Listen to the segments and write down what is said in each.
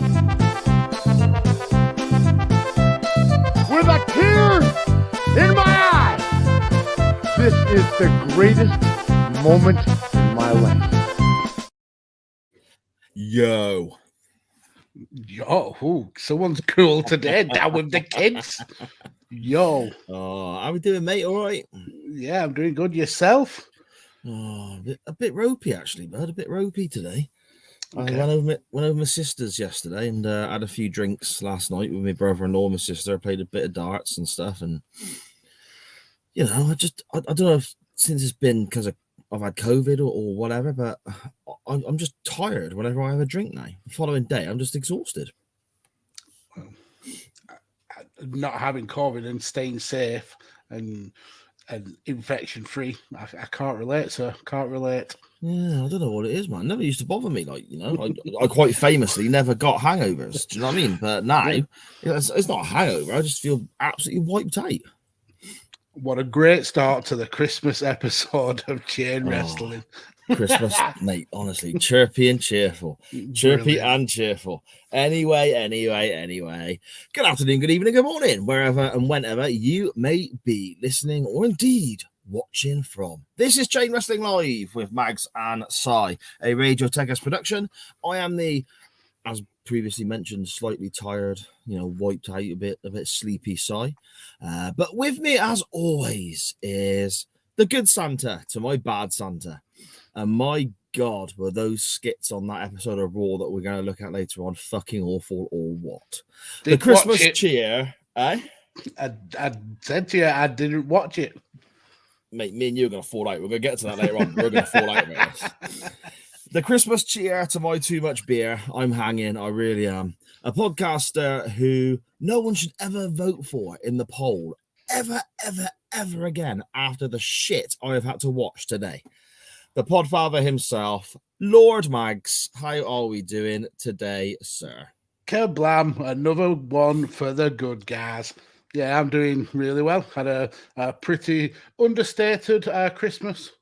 With a tear in my eye. This is the greatest moment in my life. Yo, ooh, someone's cool today. Down with the kids. Yo. Oh, how we doing, mate? All right? Yeah, I'm doing good. Yourself? Oh, a bit ropey, actually, bud. A bit ropey today. Okay. I went over my sister's yesterday and had a few drinks last night with my brother-in-law and my sister. I played a bit of darts and stuff. And, you know, I don't know if since it's been because I've had COVID or whatever, but I'm just tired whenever I have a drink now. The following day, I'm just exhausted. Well, not having COVID and staying safe and infection free, I can't relate, sir. Can't relate. Yeah, I don't know what it is, man. It never used to bother me. Like, you know, I quite famously never got hangovers. Do you know what I mean? But now, it's not a hangover. I just feel absolutely wiped out. What a great start to the Christmas episode of Chain Wrestling. Christmas, mate, honestly, chirpy and cheerful. Chirpy and cheerful. Anyway. Good afternoon, good evening, good morning, wherever and whenever you may be listening or indeed watching from. This is Chain Wrestling Live with Mags and Sai, a Radio Tekkers production. I am the, as previously mentioned, slightly tired, you know, wiped out a bit sleepy Sai. But with me, as always, is the good Santa to my bad Santa. And my God, were those skits on that episode of Raw that we're going to look at later on fucking awful or what? The Christmas cheer, eh? I said to you, I didn't watch it. Mate, me and you are going to fall out. We're going to get to that later on. We're going to fall out about this. The Christmas cheer to my too much beer. I'm hanging. I really am. A podcaster who no one should ever vote for in the poll. Ever again after the shit I have had to watch today. The podfather himself, Lord Mags. How are we doing today, sir? Kablam, another one for the good guys. Yeah, I'm doing really well. Had a pretty understated Christmas.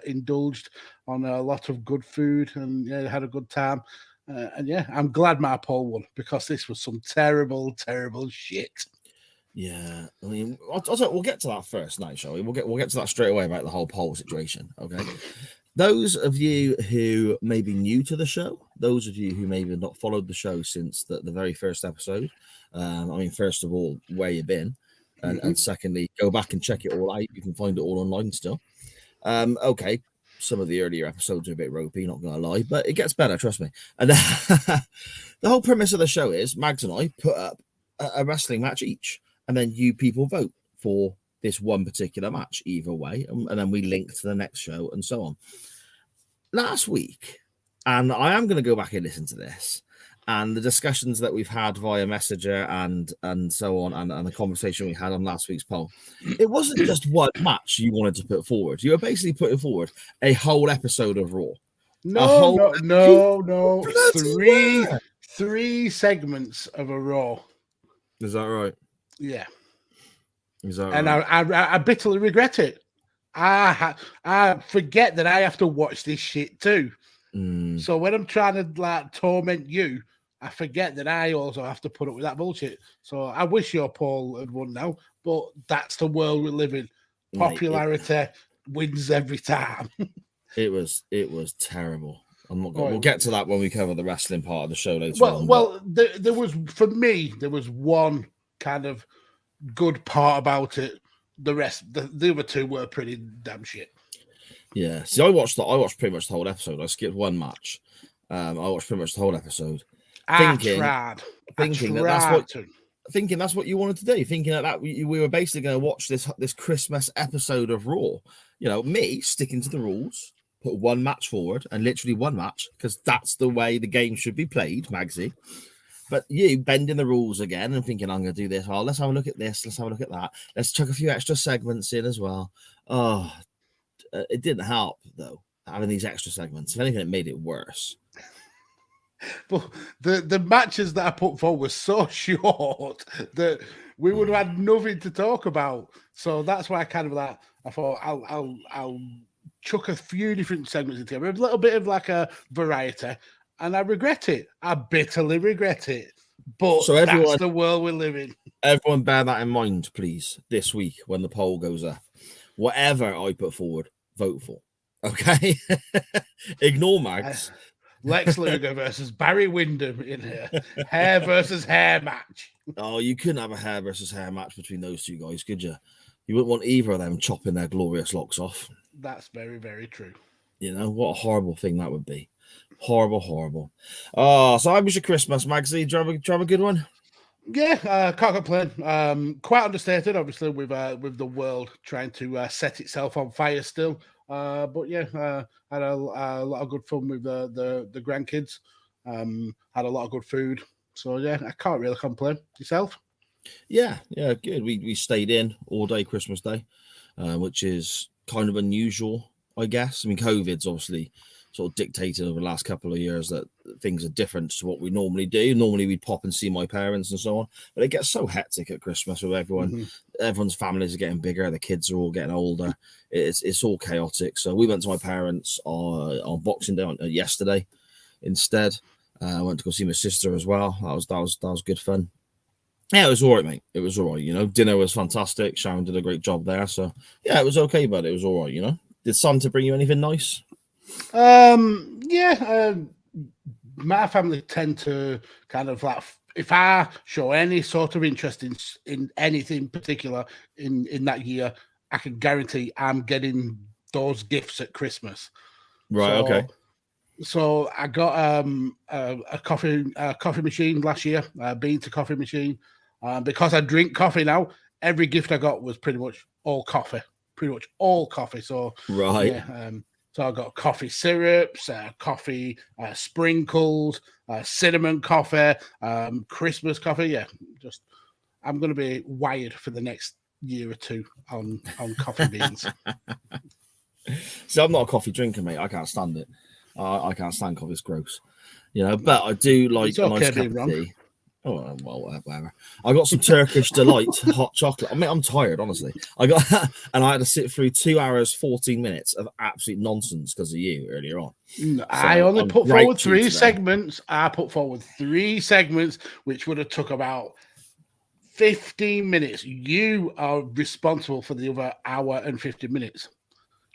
Indulged on a lot of good food and had a good time. And yeah, I'm glad my poll won because this was some terrible shit. Yeah, I mean, we'll get to that first now, shall we? We'll get to that straight away about the whole poll situation. Okay. Those of you who may be new to the show, those of you who maybe have not followed the show since the very first episode, I mean, first of all, where you been, and secondly, go back and check it all out. You can find it all online still. Okay, some of the earlier episodes are a bit ropey, not gonna lie, but it gets better, trust me. And the whole premise of the show is Mags and I put up a wrestling match each, and then you people vote for this one particular match either way, and then we link to the next show and so on. Last week, and I am going to go back and listen to this, and the discussions that we've had via Messenger and so on, and the conversation we had on last week's poll, it wasn't just one match you wanted to put forward. You were basically putting forward a whole episode of Raw. No. Three segments of a Raw. Is that right? Yeah. And I bitterly regret it. I forget that I have to watch this shit too. So when I'm trying to like torment you, I forget that I also have to put up with that bullshit. So I wish your poll had won now, but that's the world we live in. Popularity wins every time. It was terrible. I'm not going. We'll get to that when we cover the wrestling part of the show later on. Well, there was, for me, there was one kind of good part about it. The rest, the other two were pretty damn shit. Yeah. See, I watched pretty much the whole episode. I skipped one match. I watched pretty much the whole episode. Thinking that's what you wanted to do. Thinking that we were basically going to watch this Christmas episode of Raw. You know, me sticking to the rules, put one match forward, and literally one match because that's the way the game should be played, Magsy. But you bending the rules again and thinking, I'm going to do this. Oh, let's have a look at this. Let's have a look at that. Let's chuck a few extra segments in as well. Oh, it didn't help, though, having these extra segments. If anything, it made it worse. But the matches that I put forward were so short that we would have had nothing to talk about. So that's why I thought I'll chuck a few different segments into it. A little bit of like a variety. and I regret it. I bitterly regret it. But So everyone, that's the world we live in. Everyone bear that in mind, please, this week when the poll goes up. Whatever I put forward, vote for. Okay? Ignore Mags. Lex Luger versus Barry Windham in here. Hair versus hair match. Oh, you couldn't have a hair versus hair match between those two guys, could you? You wouldn't want either of them chopping their glorious locks off. That's very, very true. You know, what a horrible thing that would be. Horrible, horrible. Oh, so how was your Christmas, Magsy? Do you have a good one? Yeah, can't complain. Quite understated, obviously, with the world trying to set itself on fire still. But yeah, had a lot of good fun with the grandkids. Had a lot of good food. So yeah, I can't really complain. Yourself? Yeah, good. We stayed in all day Christmas Day, which is kind of unusual, I guess. I mean, COVID's obviously sort of dictated over the last couple of years that things are different to what we normally do. Normally we'd pop and see my parents and so on, but it gets so hectic at Christmas with everyone. Mm-hmm. Everyone's families are getting bigger, the kids are all getting older. It's all chaotic. So we went to my parents on Boxing Day yesterday instead. I went to go see my sister as well. That was good fun. Yeah, it was all right, mate. It was all right, you know. Dinner was fantastic. Sharon did a great job there. So yeah, it was okay, but it was all right, you know. Did Santa bring you anything nice? My family tend to kind of like, if I show any sort of interest in anything particular in that year, I can guarantee I'm getting those gifts at Christmas. Right. Okay. So I got a coffee machine last year, a bean to coffee machine. Because I drink coffee now, every gift I got was pretty much all coffee. So right. Yeah, so I got coffee syrups, coffee sprinkles, cinnamon coffee, Christmas coffee. Yeah, I'm going to be wired for the next year or two on coffee beans. So I'm not a coffee drinker, mate. I can't stand it. I can't stand coffee. It's gross, you know. But I do like a nice cup of tea. Oh well, whatever. I got some Turkish Delight hot chocolate. I mean, I'm tired, honestly. I had to sit through 2 hours 14 minutes of absolute nonsense because of you earlier on. So I only put forward 3 segments. I put forward 3 segments, which would have took about 15 minutes. You are responsible for the other hour and 50 minutes.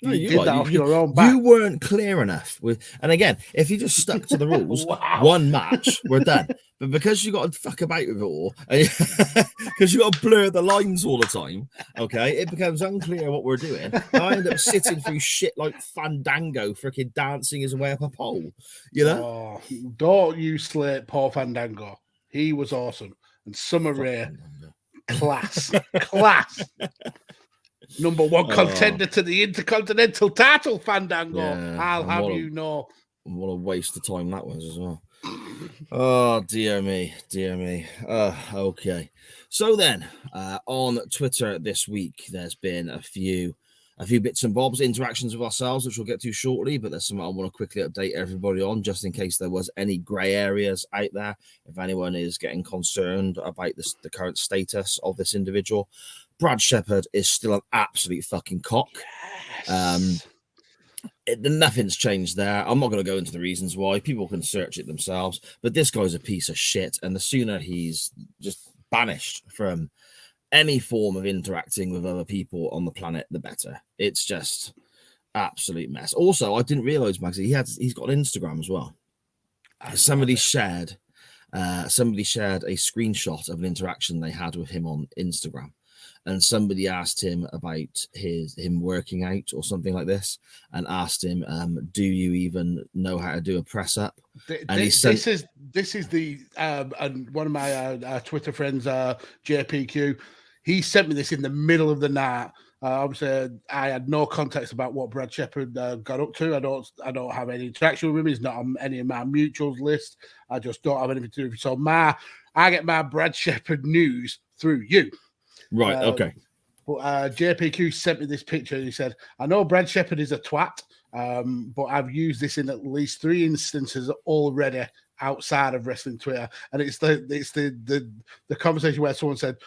No, you did that off your own back. You weren't clear enough and again, if you just stuck to the rules, one match, we're done. But because you got to fuck about with it all, because you got to blur the lines all the time, okay, it becomes unclear what we're doing. I end up sitting through shit like Fandango, freaking dancing his way up a pole, you know? Oh, don't you slate Paul Fandango. He was awesome. And Summer Rae, class. Number 1 contender to the Intercontinental title, Fandango. Yeah, I'll have you know. What a waste of time that was as well. Oh, dear me. Okay. So then, on Twitter this week, there's been a few bits and bobs, interactions with ourselves, which we'll get to shortly, but there's something I want to quickly update everybody on, just in case there was any grey areas out there, if anyone is getting concerned about the current status of this individual. Brad Shepherd is still an absolute fucking cock. Yes. Nothing's changed there. I'm not going to go into the reasons why. People can search it themselves. But this guy's a piece of shit. And the sooner he's just banished from any form of interacting with other people on the planet, the better. It's just absolute mess. Also, I didn't realize, Max, he's got an Instagram as well. Somebody shared a screenshot of an interaction they had with him on Instagram. And somebody asked him about him working out or something like this, and asked him, "Do you even know how to do a press up?" And he said, "This is the and one of my Twitter friends, JPQ. He sent me this in the middle of the night. Obviously, I had no context about what Brad Shepherd got up to. I don't have any interaction with him. He's not on any of my mutuals list. I just don't have anything to do with it. So I get my Brad Shepherd news through you." Right, okay. But JPQ sent me this picture and he said, "I know Brad Shepherd is a twat, but I've used this in at least 3 instances already outside of wrestling Twitter." And it's the conversation where someone said,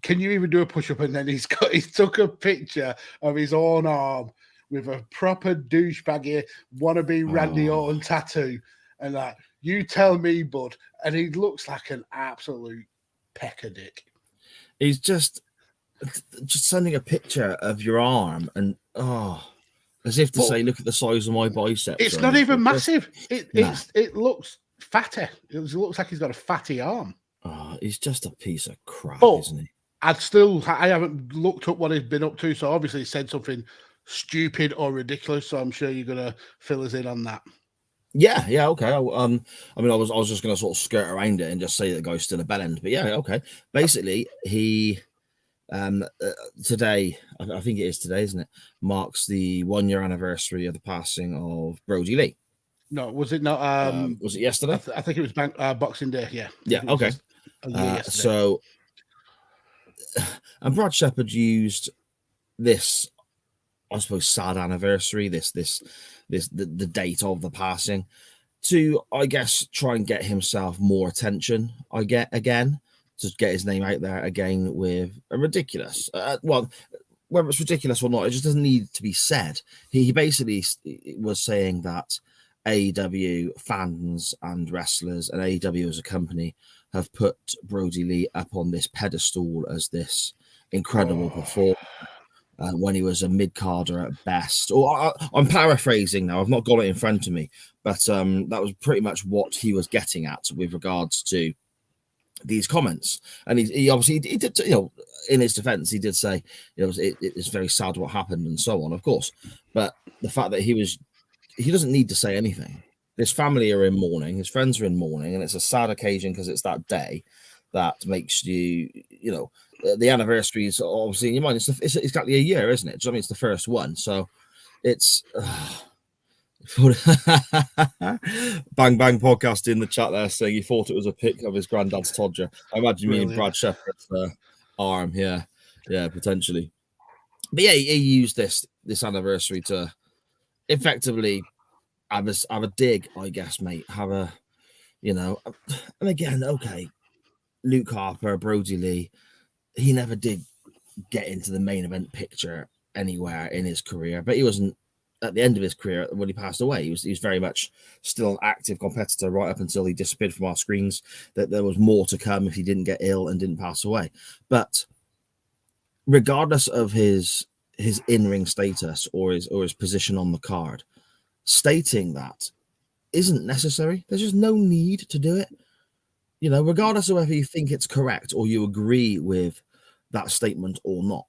"Can you even do a push-up?" And then he took a picture of his own arm with a proper douchebaggy wannabe Randy Orton tattoo. and like, you tell me, bud. And he looks like an absolute pecker dick. He's just sending a picture of your arm and as if to say, look at the size of my biceps. It's not even massive. It looks fatty. It looks like he's got a fatty arm. Oh, he's just a piece of crap, isn't he? I haven't looked up what he's been up to, so obviously he said something stupid or ridiculous. So I'm sure you're gonna fill us in on that. Yeah, okay. I was just gonna sort of skirt around it and just say the guy's still a bellend, but yeah, okay. Basically, he today, I think it is today, isn't it? Marks the 1 year anniversary of the passing of Brodie Lee. No, was it not? Was it yesterday? I think it was Boxing Day. Yeah. Yeah. Okay. So, and Brad Shepherd used this, I suppose, sad anniversary, the date of the passing, to, I guess, try and get himself more attention. To get his name out there again with a ridiculous, well, whether it's ridiculous or not, it just doesn't need to be said. He basically was saying that AEW fans and wrestlers and AEW as a company have put Brodie Lee up on this pedestal as this incredible performer when he was a mid-carder at best. Or I'm paraphrasing now, I've not got it in front of me, but that was pretty much what he was getting at with regards to these comments. And he obviously he did, in his defense, he did say it's very sad what happened and so on, of course, but the fact that he doesn't need to say anything. His family are in mourning, his friends are in mourning, and it's a sad occasion because it's that day that makes you, the anniversary is obviously in your mind. It's exactly a year, isn't it? I mean, it's the first one, so it's Bang Bang podcast in the chat there saying he thought it was a pic of his granddad's Todger. I imagine you mean Brad Shepherd's arm. Yeah, potentially. But yeah, he used this anniversary to effectively have a dig, I guess, mate. Have a, and again, okay, Luke Harper, Brodie Lee, he never did get into the main event picture anywhere in his career, but he wasn't at the end of his career when he passed away. He was very much still an active competitor right up until he disappeared from our screens. That there was more to come if he didn't get ill and didn't pass away. But regardless of his in-ring status or his position on the card, stating that isn't necessary. There's just no need to do it. Regardless of whether you think it's correct or you agree with that statement or not,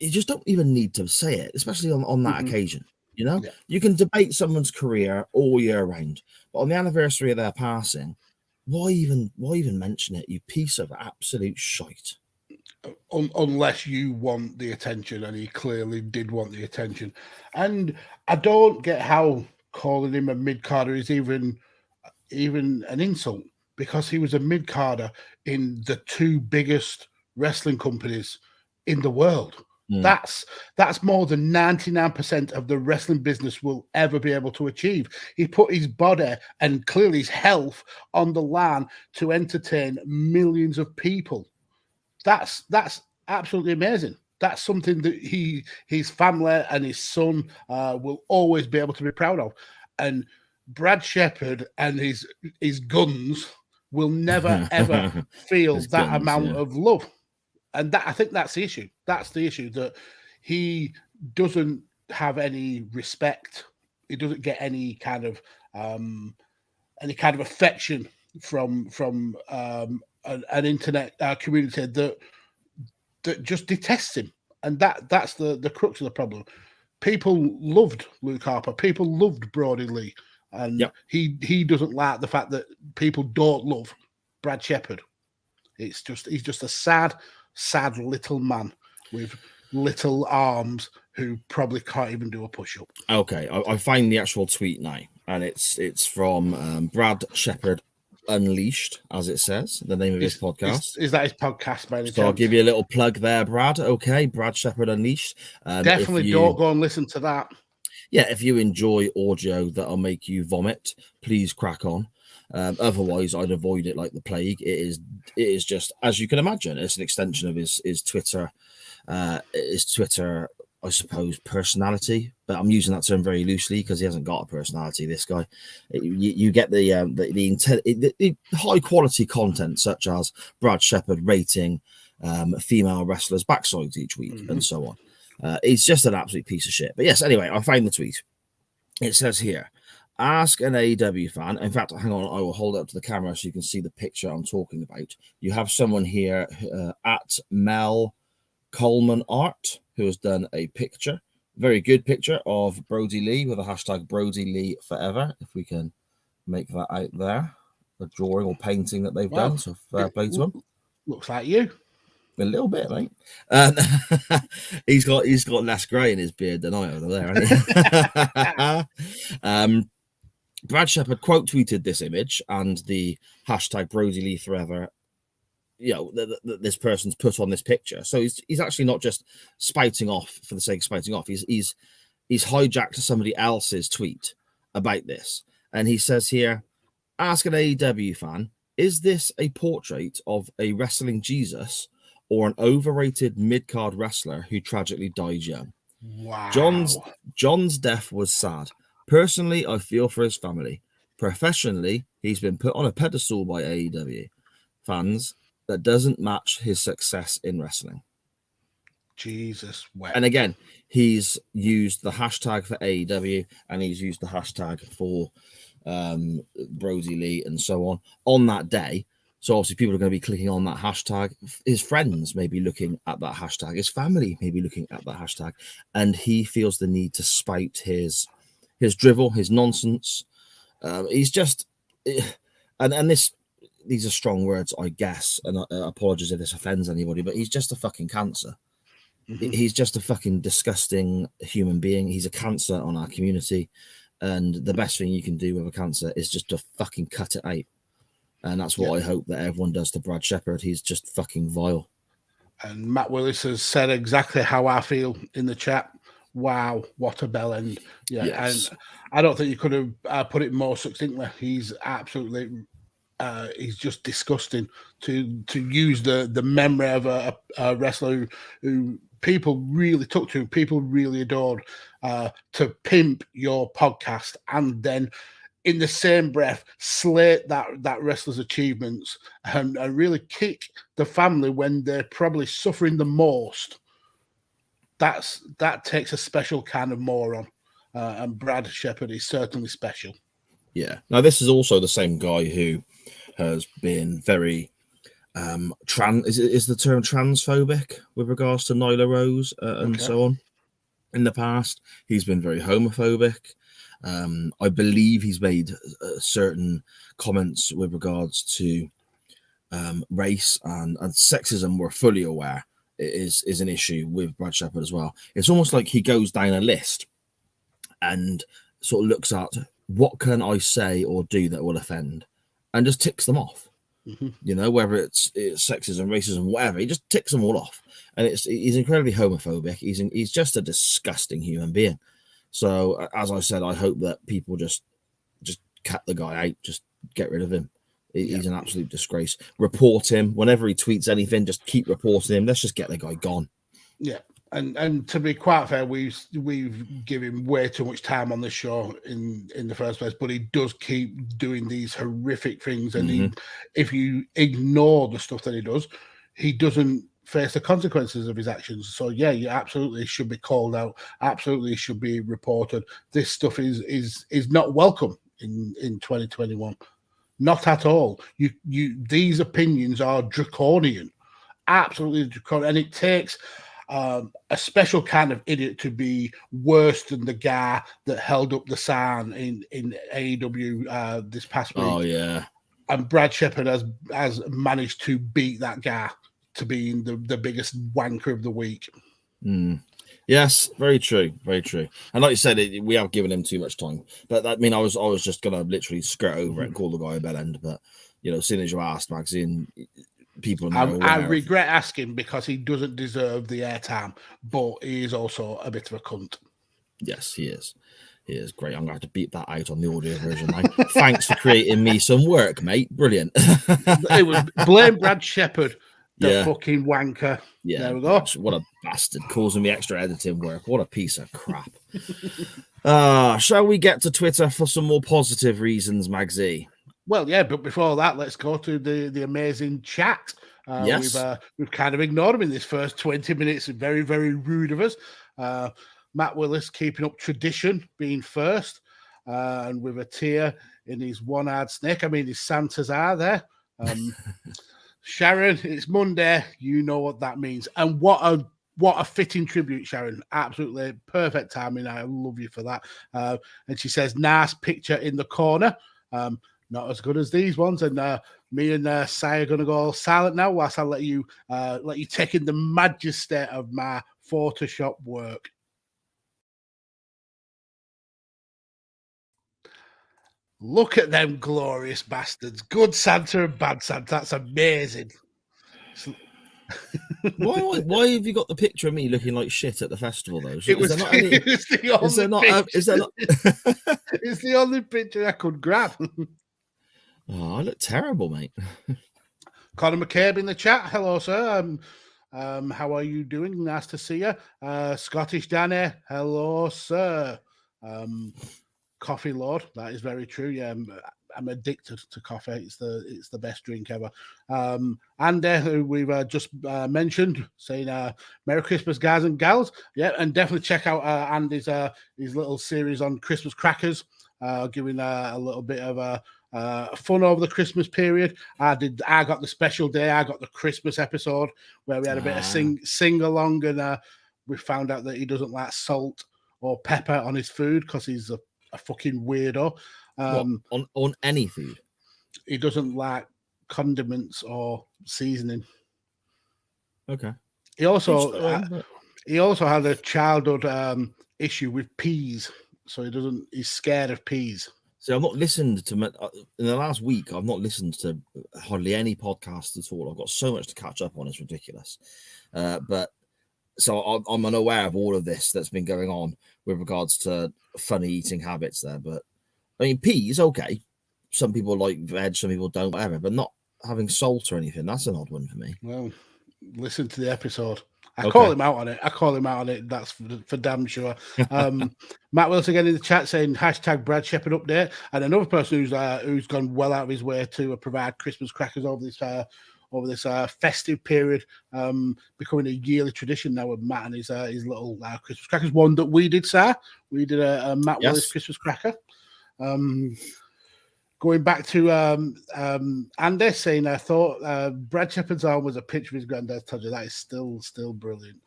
you just don't even need to say it, especially on that occasion. You can debate someone's career all year round, but on the anniversary of their passing, why even mention it, you piece of absolute shite? Unless you want the attention, and he clearly did want the attention. And I don't get how calling him a mid-carder is even an insult, because he was a mid-carder in the two biggest wrestling companies in the world. That's more than 99% of the wrestling business will ever be able to achieve. He put his body and clearly his health on the line to entertain millions of people. That's absolutely amazing. That's something that his family and his son will always be able to be proud of. And Brad Shepherd and his guns will never ever feel that amount of love. And I think that's the issue. That's the issue, that he doesn't have any respect. He doesn't get any kind of affection from an internet community that just detests him. And that's the crux of the problem. People loved Luke Harper. People loved Brodie Lee. And he doesn't like the fact that people don't love Brad Shepherd. He's just a sad little man with little arms who probably can't even do a push-up. Okay, I find the actual tweet now, and it's from Brad Shepherd Unleashed, as it says, the name of his podcast. Is that his podcast, by any chance? So I'll give you a little plug there, Brad. Okay, Brad Shepherd Unleashed. Definitely don't go and listen to that. Yeah, if you enjoy audio that'll make you vomit, please crack on. Otherwise, I'd avoid it like the plague. It is just, as you can imagine, it's an extension of his Twitter I suppose, personality, but I'm using that term very loosely because he hasn't got a personality. This guy, you get the high quality content such as Brad Shepherd rating female wrestlers' backsides each week and so on. He's just an absolute piece of shit. But yes, anyway, I found the tweet. It says here, ask an AEW fan. In fact, hang on, I will hold it up to the camera so you can see the picture I'm talking about. You have someone here at Mel Coleman Art who has done a picture, very good picture of Brody Lee with a hashtag Brody Lee Forever. If we can make that out there, a drawing or painting that they've done. So fair play to them. Looks like you. A little bit, mate. He's got less grey in his beard than I over there, hasn't he? Brad Shepherd quote tweeted this image and the hashtag Brody Lee Forever. You know, this person's put on this picture, so he's actually not just spouting off for the sake of spouting off. He's hijacked somebody else's tweet about this, and he says here, "Ask an AEW fan: is this a portrait of a wrestling Jesus or an overrated mid-card wrestler who tragically died young?" Wow. John's death was sad. Personally, I feel for his family. Professionally, he's been put on a pedestal by AEW fans that doesn't match his success in wrestling. Jesus. Wow. And again, he's used the hashtag for AEW and he's used the hashtag for Brody Lee and so on that day. So obviously people are going to be clicking on that hashtag. His friends may be looking at that hashtag. His family may be looking at that hashtag. And he feels the need to spout his drivel, his nonsense. He's just... And these are strong words, I guess. And apologies if this offends anybody, but he's just a fucking cancer. He's just a fucking disgusting human being. He's a cancer on our community. And the best thing you can do with a cancer is just to fucking cut it out. And that's what I hope that everyone does to Brad Shepherd. He's just fucking vile. And Matt Willis has said exactly how I feel in the chat. Wow, what a bell end. Yeah, yes. And I don't think you could have put it more succinctly. He's absolutely... he's just disgusting to use the memory of a wrestler who people really took to, people really adored, to pimp your podcast and then in the same breath slate that wrestler's achievements and really kick the family when they're probably suffering the most. That takes a special kind of moron, and Brad Shepherd is certainly special. Yeah. Now this is also the same guy who has been very is the term transphobic with regards to Nyla Rose and so on in the past. He's been very homophobic. I believe he's made certain comments with regards to race and sexism. We're fully aware is an issue with Brad Shepherd as well. It's almost like he goes down a list and sort of looks at what can I say or do that will offend, and just ticks them off. You know, whether it's sexism, racism, whatever, he just ticks them all off. And he's incredibly homophobic. He's just a disgusting human being. So as I said, I hope that people just cut the guy out, just get rid of him. He's an absolute disgrace. Report him whenever he tweets anything. Just keep reporting him. Let's just get the guy gone. Yeah. And to be quite fair, we've given him way too much time on this show in the first place, but he does keep doing these horrific things. And if you ignore the stuff that he does, he doesn't face the consequences of his actions. So yeah, you absolutely should be called out. Absolutely should be reported. This stuff is not welcome in 2021. Not at all. These opinions are draconian, absolutely draconian, and it takes a special kind of idiot to be worse than the guy that held up the sign in AEW this past week. Oh yeah, and Brad Shepherd has managed to beat that guy to being the biggest wanker of the week. Yes, very true, very true. And like you said, we have given him too much time. But I mean, I was just gonna literally skirt over it and call the guy a bell end. But you know, as soon as you asked, Maxine, people are I regret asking because he doesn't deserve the airtime, but he is also a bit of a cunt. Yes, he is. He is great. I'm going to have to beat that out on the audio version now. Thanks for creating me some work, mate. Brilliant. It was blame Brad Shepherd The fucking wanker. Yeah, there we go. What a bastard, causing me extra editing work. What a piece of crap. Shall we get to Twitter for some more positive reasons, Magsy? Well, yeah, but before that, let's go to the amazing chat. Yes. We've kind of ignored him in this first 20 minutes. Very, very rude of us. Matt Willis keeping up tradition, being first, and with a tear in his one-eyed snake. I mean, his Santas are there. Sharon, it's Monday. You know what that means. And what a fitting tribute, Sharon. Absolutely perfect timing. I love you for that. And she says, nice picture in the corner. Not as good as these ones. And me and Sai are going to go silent now whilst I let you take in the majesty of my Photoshop work. Look at them glorious bastards. Good Santa and bad Santa. That's amazing. Why have you got the picture of me looking like shit at the festival, though? It's the only picture I could grab. Oh, I look terrible, mate. Conor McCabe in the chat. Hello, sir. How are you doing? Nice to see you. Scottish Danny. Hello, sir. Coffee Lord. That is very true. Yeah, I'm addicted to coffee. It's the best drink ever. Andy, who we've just mentioned, saying Merry Christmas, guys and gals. Yeah, and definitely check out Andy's his little series on Christmas crackers, giving a little bit of fun over the Christmas period. I got the special day. I got the Christmas episode where we had a bit of sing along, and we found out that he doesn't like salt or pepper on his food because he's a fucking weirdo. On any food? He doesn't like condiments or seasoning. Okay. He also had a childhood issue with peas, so he's scared of peas. So I've not listened to in the last week. I've not listened to hardly any podcasts at all. I've got so much to catch up on. It's ridiculous. But so I'm unaware of all of this that's been going on with regards to funny eating habits there. But I mean, peas, okay. Some people like veg, some people don't, whatever. But not having salt or anything. That's an odd one for me. Well, listen to the episode. I call him out on it. That's for damn sure. Matt Willis again in the chat saying hashtag Brad Shepherd update, and another person who's gone well out of his way to provide Christmas crackers over this festive period, becoming a yearly tradition now with Matt and his little Christmas crackers. One that we did, sir. We did a Matt Willis Christmas cracker. Going back to Andy saying, I thought Brad Shepherd's arm was a picture of his granddad's toddler. That is still brilliant.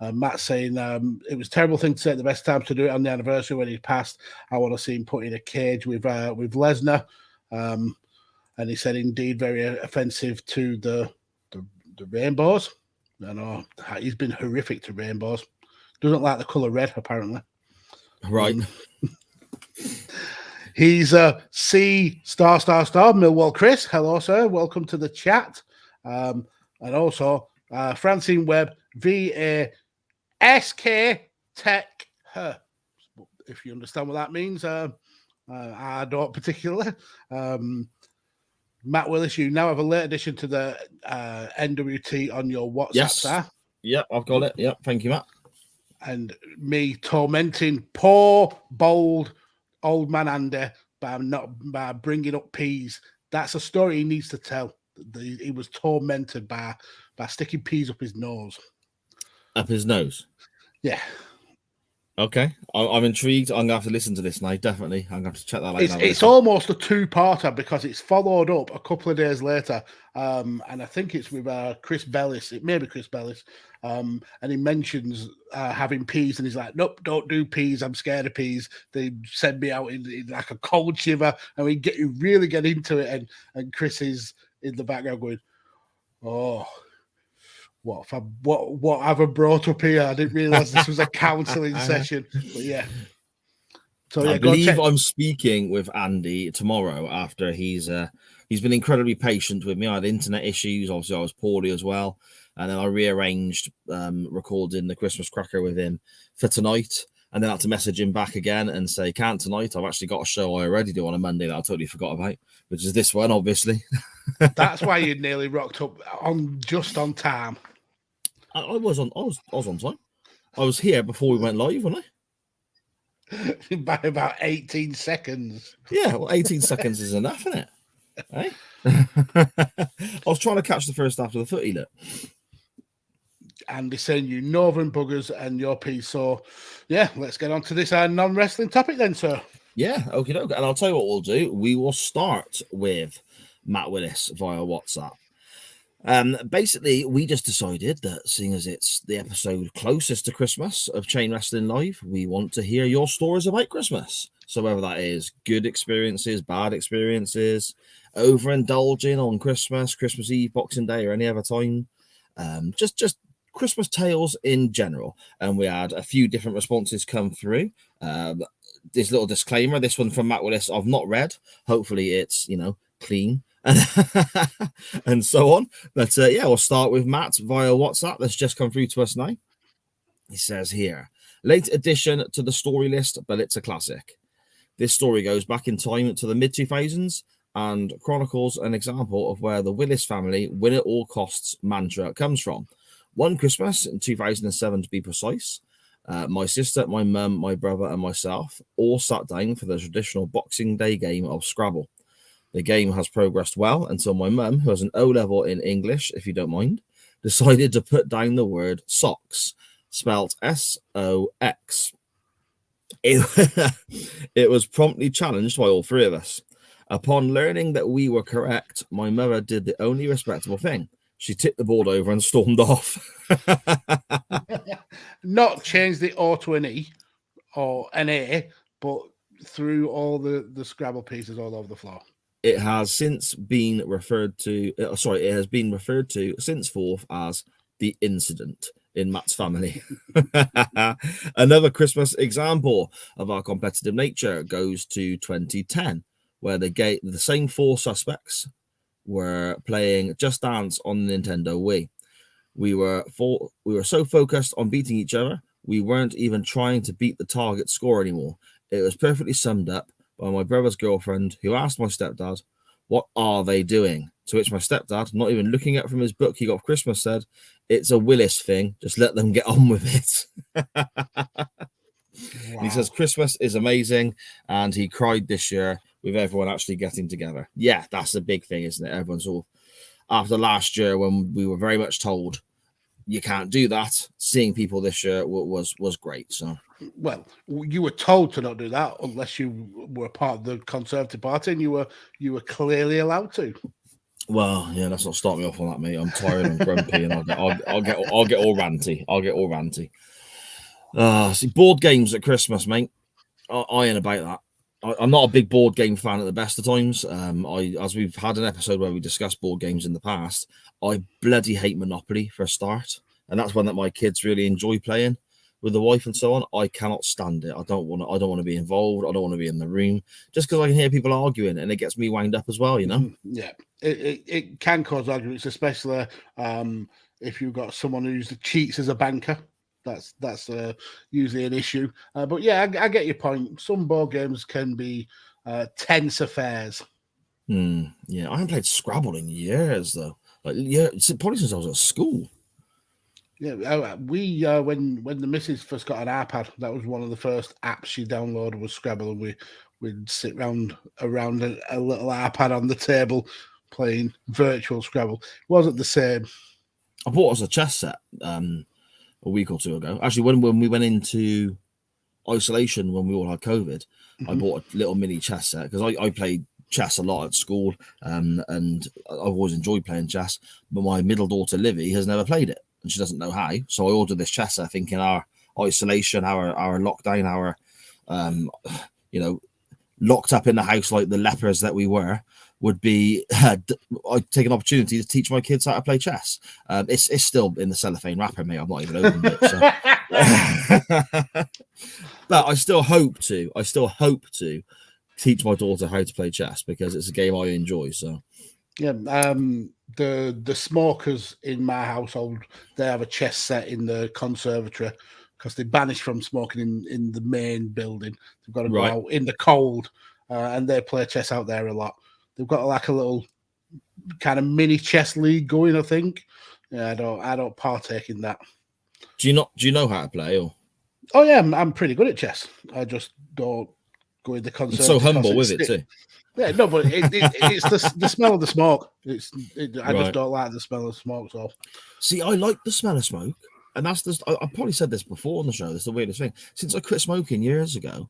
Matt saying, it was a terrible thing to say at the best time to do it on the anniversary when he passed. I want to see him put in a cage with Lesnar. And he said, indeed, very offensive to the rainbows. I know he's been horrific to rainbows. Doesn't like the colour red, apparently. Right. He's C **** Millwall Chris. Hello, sir. Welcome to the chat. And also Francine Webb, VASK Tech Her. If you understand what that means, I don't particularly. Matt Willis, you now have a late addition to the NWT on your WhatsApp. Yes. Sir. Yep, I've got it. Yep, thank you, Matt. And me tormenting poor, bold old man Andy by bringing up peas. That's a story he needs to tell. He was tormented by sticking peas up his nose. Up his nose? Yeah. Okay. I'm intrigued. I'm going to have to listen to this now, definitely. I'm going to have to check that out. It's almost a two-parter because it's followed up a couple of days later. And I think it's with Chris Bellis. It may be Chris Bellis. And he mentions having peas, and he's like, nope, don't do peas. I'm scared of peas. They send me out in like a cold shiver. And we really get into it. And Chris is in the background going, oh, what have I brought up here? I didn't realize this was a counseling session. But yeah. So yeah, I believe I'm speaking with Andy tomorrow after he's been incredibly patient with me. I had internet issues. Obviously, I was poorly as well. And then I rearranged recording the Christmas cracker with him for tonight. And then I had to message him back again and say, can't tonight. I've actually got a show I already do on a Monday that I totally forgot about, which is this one, obviously. That's why you nearly rocked up just on time. I was on time. I was here before we went live, wasn't I? By about 18 seconds. Yeah, well, 18 seconds is enough, isn't it? Hey? I was trying to catch the first half of the footy, look. And they're saying you northern buggers and your piece. So, yeah, let's get on to this non-wrestling topic then, sir. Yeah, okay, and I'll tell you what we'll do. We will start with Matt Willis via WhatsApp. Basically, we just decided that seeing as it's the episode closest to Christmas of Chain Wrestling Live, we want to hear your stories about Christmas. So whether that is good experiences, bad experiences, overindulging on Christmas, Christmas Eve, Boxing Day, or any other time, just Christmas tales in general. And we had a few different responses come through. This little disclaimer, this one from Matt Willis, I've not read. Hopefully it's, clean and so on. But yeah, we'll start with Matt via WhatsApp. That's just come through to us now. He says here, late addition to the story list, but it's a classic. This story goes back in time to the mid-2000s and chronicles an example of where the Willis family win at all costs mantra comes from. One Christmas in 2007, to be precise, my sister, my mum, my brother, and myself all sat down for the traditional Boxing Day game of Scrabble. The game has progressed well until my mum, who has an O-level in English, if you don't mind, decided to put down the word socks, spelt S-O-X. It was promptly challenged by all three of us. Upon learning that we were correct, my mother did the only respectable thing. She tipped the board over and stormed off. Not change the O to an E or an A, but threw all the Scrabble pieces all over the floor. It has since been referred to, it has been referred to since forth as the incident in Matt's family. Another Christmas example of our competitive nature goes to 2010, where the same four suspects were playing Just Dance on the Nintendo Wii. We were so focused on beating each other, we weren't even trying to beat the target score anymore. It was perfectly summed up by my brother's girlfriend, who asked my stepdad, "What are they doing?" To which my stepdad, not even looking up from his book he got for Christmas, said, "It's a Willis thing. Just let them get on with it." Wow. He says Christmas is amazing, and he cried this year with everyone actually getting together. Yeah, that's the big thing, isn't it? Everyone's all, after last year when we were very much told you can't do that, seeing people this year was great. So, well, you were told to not do that unless you were part of the Conservative Party, and you were clearly allowed to. Well, yeah, let's not start me off on that, mate. I'm tired and grumpy, and I'll get all ranty. See, board games at Christmas, mate. I ain't about that. I'm not a big board game fan at the best of times. As we've had an episode where we discussed board games in the past, I bloody hate Monopoly for a start, and that's one that my kids really enjoy playing with the wife and so on. I cannot stand it. I don't want to be involved. I don't want to be in the room just because I can hear people arguing, and it gets me wound up as well. Yeah, it can cause arguments, especially if you've got someone who cheats as a banker. That's usually an issue. But yeah, I get your point. Some board games can be tense affairs. Yeah, I haven't played Scrabble in years though. Probably since I was at school. Yeah, we when the missus first got an iPad, that was one of the first apps she downloaded was Scrabble, and we'd sit around a little iPad on the table playing virtual Scrabble. It wasn't the same. I bought us a chess set a week or two ago. Actually, when we went into isolation when we all had COVID, I bought a little mini chess set because I played chess a lot at school, and I've always enjoyed playing chess. But my middle daughter Livy has never played it, and she doesn't know how. So I ordered this chess set, thinking our isolation, our lockdown, our locked up in the house like the lepers that we were, would be I'd take an opportunity to teach my kids how to play chess. It's still in the cellophane wrapper, mate. I've not even opened it. So. But I still hope to teach my daughter how to play chess because it's a game I enjoy. So yeah, the smokers in my household, they have a chess set in the conservatory because they're banished from smoking in the main building. They've got to go Right. out in the cold, and they play chess out there a lot. They've got like a little kind of mini chess league going, I think. Yeah, I don't partake in that. Do you know how to play? Or Oh yeah, I'm pretty good at chess. I just don't go in the concert. it's so humble with it too. Yeah, no, but it's the smell of the smoke. I just Right. don't like the smell of smoke. So See, I like the smell of smoke, and that's the. I've probably said this before on the show. That's the weirdest thing. Since I quit smoking years ago,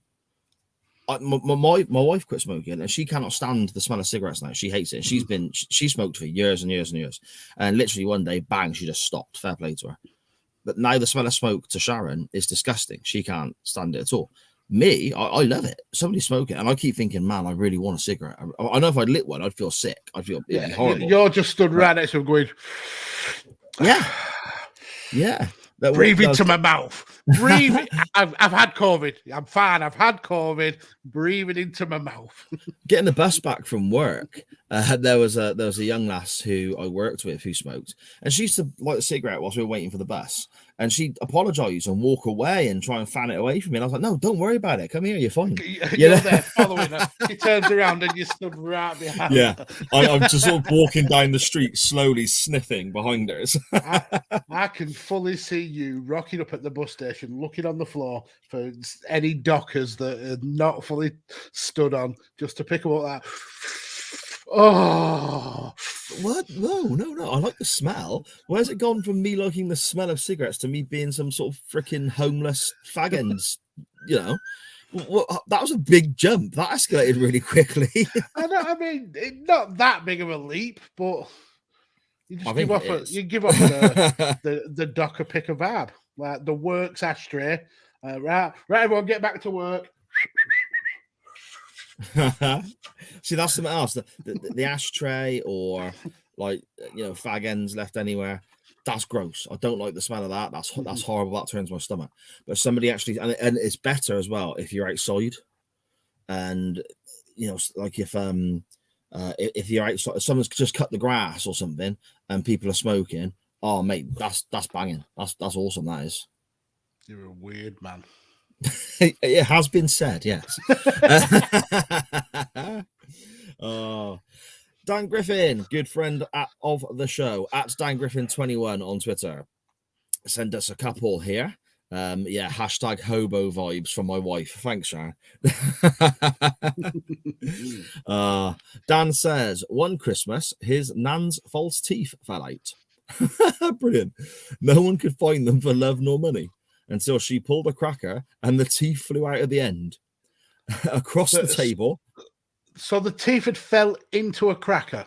my wife quit smoking, and she cannot stand the smell of cigarettes now. She hates it. She smoked for years and years and years, and literally one day, bang, she just stopped. Fair play to her. But now the smell of smoke to Sharon is disgusting. She can't stand it at all. Me, I love it. Somebody smoke it, and I keep thinking, man, I really want a cigarette. I know if I lit one, I'd feel sick. I'd feel it'd be horrible. You're just stood right next to him going, yeah. Breathe into my mouth. Breathe. I've had COVID. I'm fine. I've had COVID. Breathing into my mouth. Getting the bus back from work, there was a young lass who I worked with who smoked, and she used to light a cigarette whilst we were waiting for the bus, and she'd apologise and walk away and try and fan it away from me. And I was like, no, don't worry about it. Come here, you're fine. You're there following her. She turns around and you stood right behind her. I'm just sort of walking down the street, slowly sniffing behind her. I can fully see you rocking up at the bus station, looking on the floor for any dockers that are not fully stood on, just to pick them up that. Oh, what? No. I like the smell. Where's it gone from me liking the smell of cigarettes to me being some sort of freaking homeless faggins? That was a big jump. That escalated really quickly. I mean, not that big of a leap, but you just give off the docker pick a vibe, like the works ashtray. Right, everyone, get back to work. See, that's something else. The ashtray, or like fag ends left anywhere. That's gross. I don't like the smell of that. That's horrible. That turns my stomach. But somebody actually, and it's better as well if you're outside, and like if you're outside, if someone's just cut the grass or something, and people are smoking. Oh mate, that's banging. That's awesome. That is. You're a weird man. It has been said, yes. Dan Griffin, good friend of the show, at Dan Griffin 21 on Twitter. Send us a couple here. Hashtag hobo vibes from my wife. Thanks, Sharon. Dan says, one Christmas, his nan's false teeth fell out. Brilliant. No one could find them for love nor money until she pulled a cracker and the teeth flew out of the end across the table. So the teeth had fell into a cracker?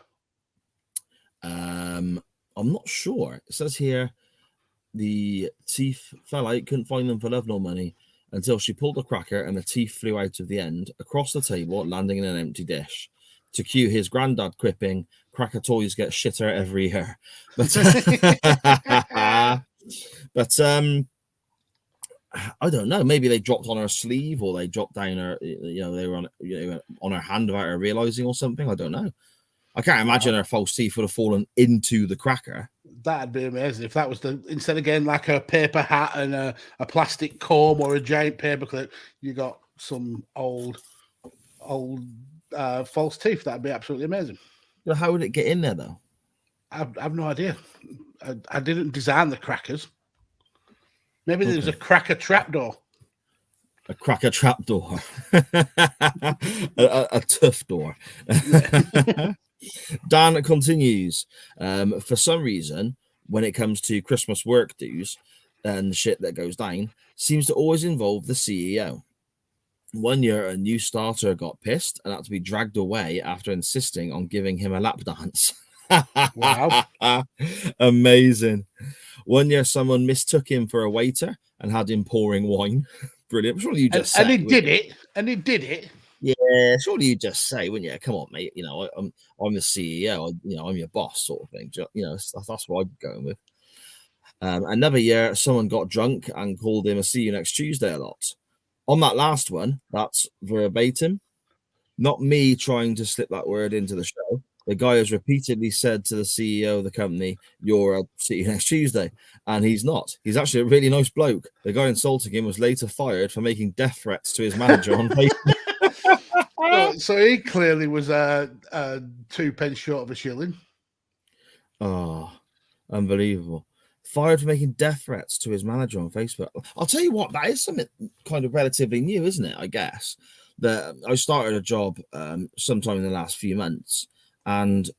I'm not sure. It says here the teeth fell out, couldn't find them for love nor money until she pulled a cracker and the teeth flew out of the end across the table, landing in an empty dish. To cue his granddad quipping, cracker toys get shitter every year. But I don't know. Maybe they dropped on her sleeve, or they dropped down her. They were on her hand without her realizing, or something. I don't know. I can't imagine her false teeth would have fallen into the cracker. That'd be amazing if that was instead of getting like a paper hat and a plastic comb or a giant paperclip, you got some old false teeth. That'd be absolutely amazing. Well, how would it get in there though? I've no idea. I didn't design the crackers. Maybe there's a cracker trapdoor. A cracker trapdoor. a tough door. Dan continues. For some reason, when it comes to Christmas work dues and shit that goes down, seems to always involve the CEO. One year, a new starter got pissed and had to be dragged away after insisting on giving him a lap dance. Wow. Amazing. One year, someone mistook him for a waiter and had him pouring wine. Brilliant. Surely you just and he did it. Yeah, surely you just say, wouldn't you? Come on, mate. I'm the CEO. I'm your boss, sort of thing. That's what I'm going with. Another year, someone got drunk and called him a "see you next Tuesday" a lot. On that last one, that's verbatim. Not me trying to slip that word into the show. The guy has repeatedly said to the CEO of the company, "I'll see you next Tuesday," and he's not. He's actually a really nice bloke. The guy insulting him was later fired for making death threats to his manager on Facebook. So he clearly was 2 pence short of a shilling. Oh, unbelievable. Fired for making death threats to his manager on Facebook. I'll tell you what, that is something kind of relatively new, isn't it? I guess that I started a job sometime in the last few months, and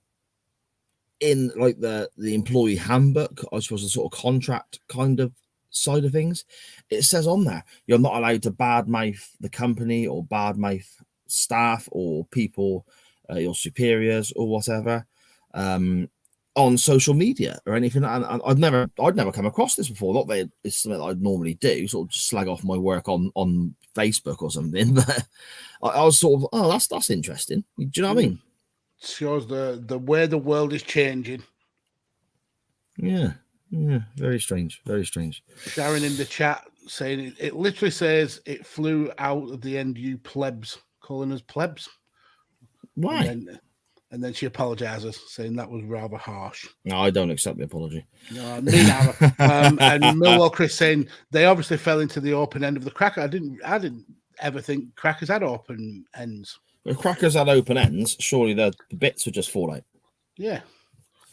in like the employee handbook, I suppose the sort of contract kind of side of things, it says on there you're not allowed to badmouth the company or badmouth staff or people, your superiors or whatever, on social media or anything. And I'd never come across this before. Not that it's something that I'd normally do, sort of just slag off my work on Facebook or something. But I was sort of, oh, that's interesting. Do you know what I mean? Shows the way the world is changing. Yeah, very strange. Sharon in the chat saying it literally says it flew out of the end, you plebs, calling us plebs. Why? And then she apologizes, saying that was rather harsh. No, I don't accept the apology. No, me neither. And Millwall Chris saying they obviously fell into the open end of the cracker. I didn't ever think crackers had open ends. If crackers had open ends, surely the bits would just fall out. Yeah.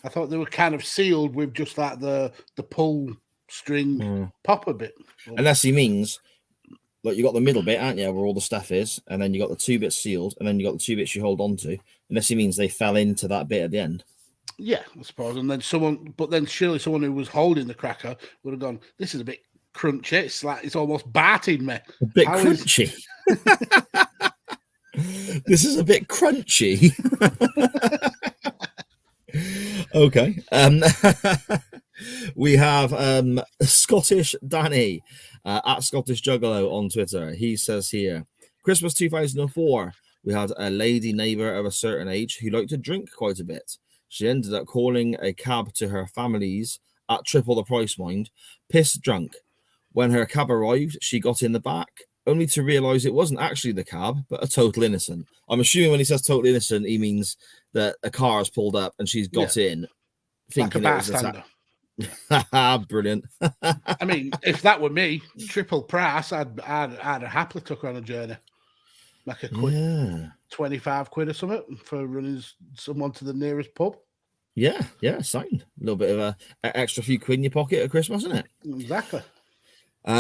I thought they were kind of sealed with just like the pull string popper bit. Unless he means, like, you got the middle bit, aren't you, where all the stuff is, and then you got the 2 bits sealed, and then you got the 2 bits you hold on to. Unless he means they fell into that bit at the end. Yeah, I suppose. And then surely someone who was holding the cracker would have gone, this is a bit crunchy. It's like it's almost batting me. A bit crunchy. This is a bit crunchy. Okay. We have Scottish Danny at Scottish Juggalo on Twitter. He says here, Christmas 2004, we had a lady neighbour of a certain age who liked to drink quite a bit. She ended up calling a cab to her family's at triple the price, mind, pissed drunk. When her cab arrived, she got in the back, only to realise it wasn't actually the cab, but a total innocent. I'm assuming when he says total innocent, he means that a car has pulled up and she's got in thinking like a it was a Brilliant. I mean, if that were me, triple price, I'd have happily took her on a journey. Like a quick 25 quid or something for running someone to the nearest pub. Yeah, signed. A little bit of a extra few quid in your pocket at Christmas, isn't it? Exactly.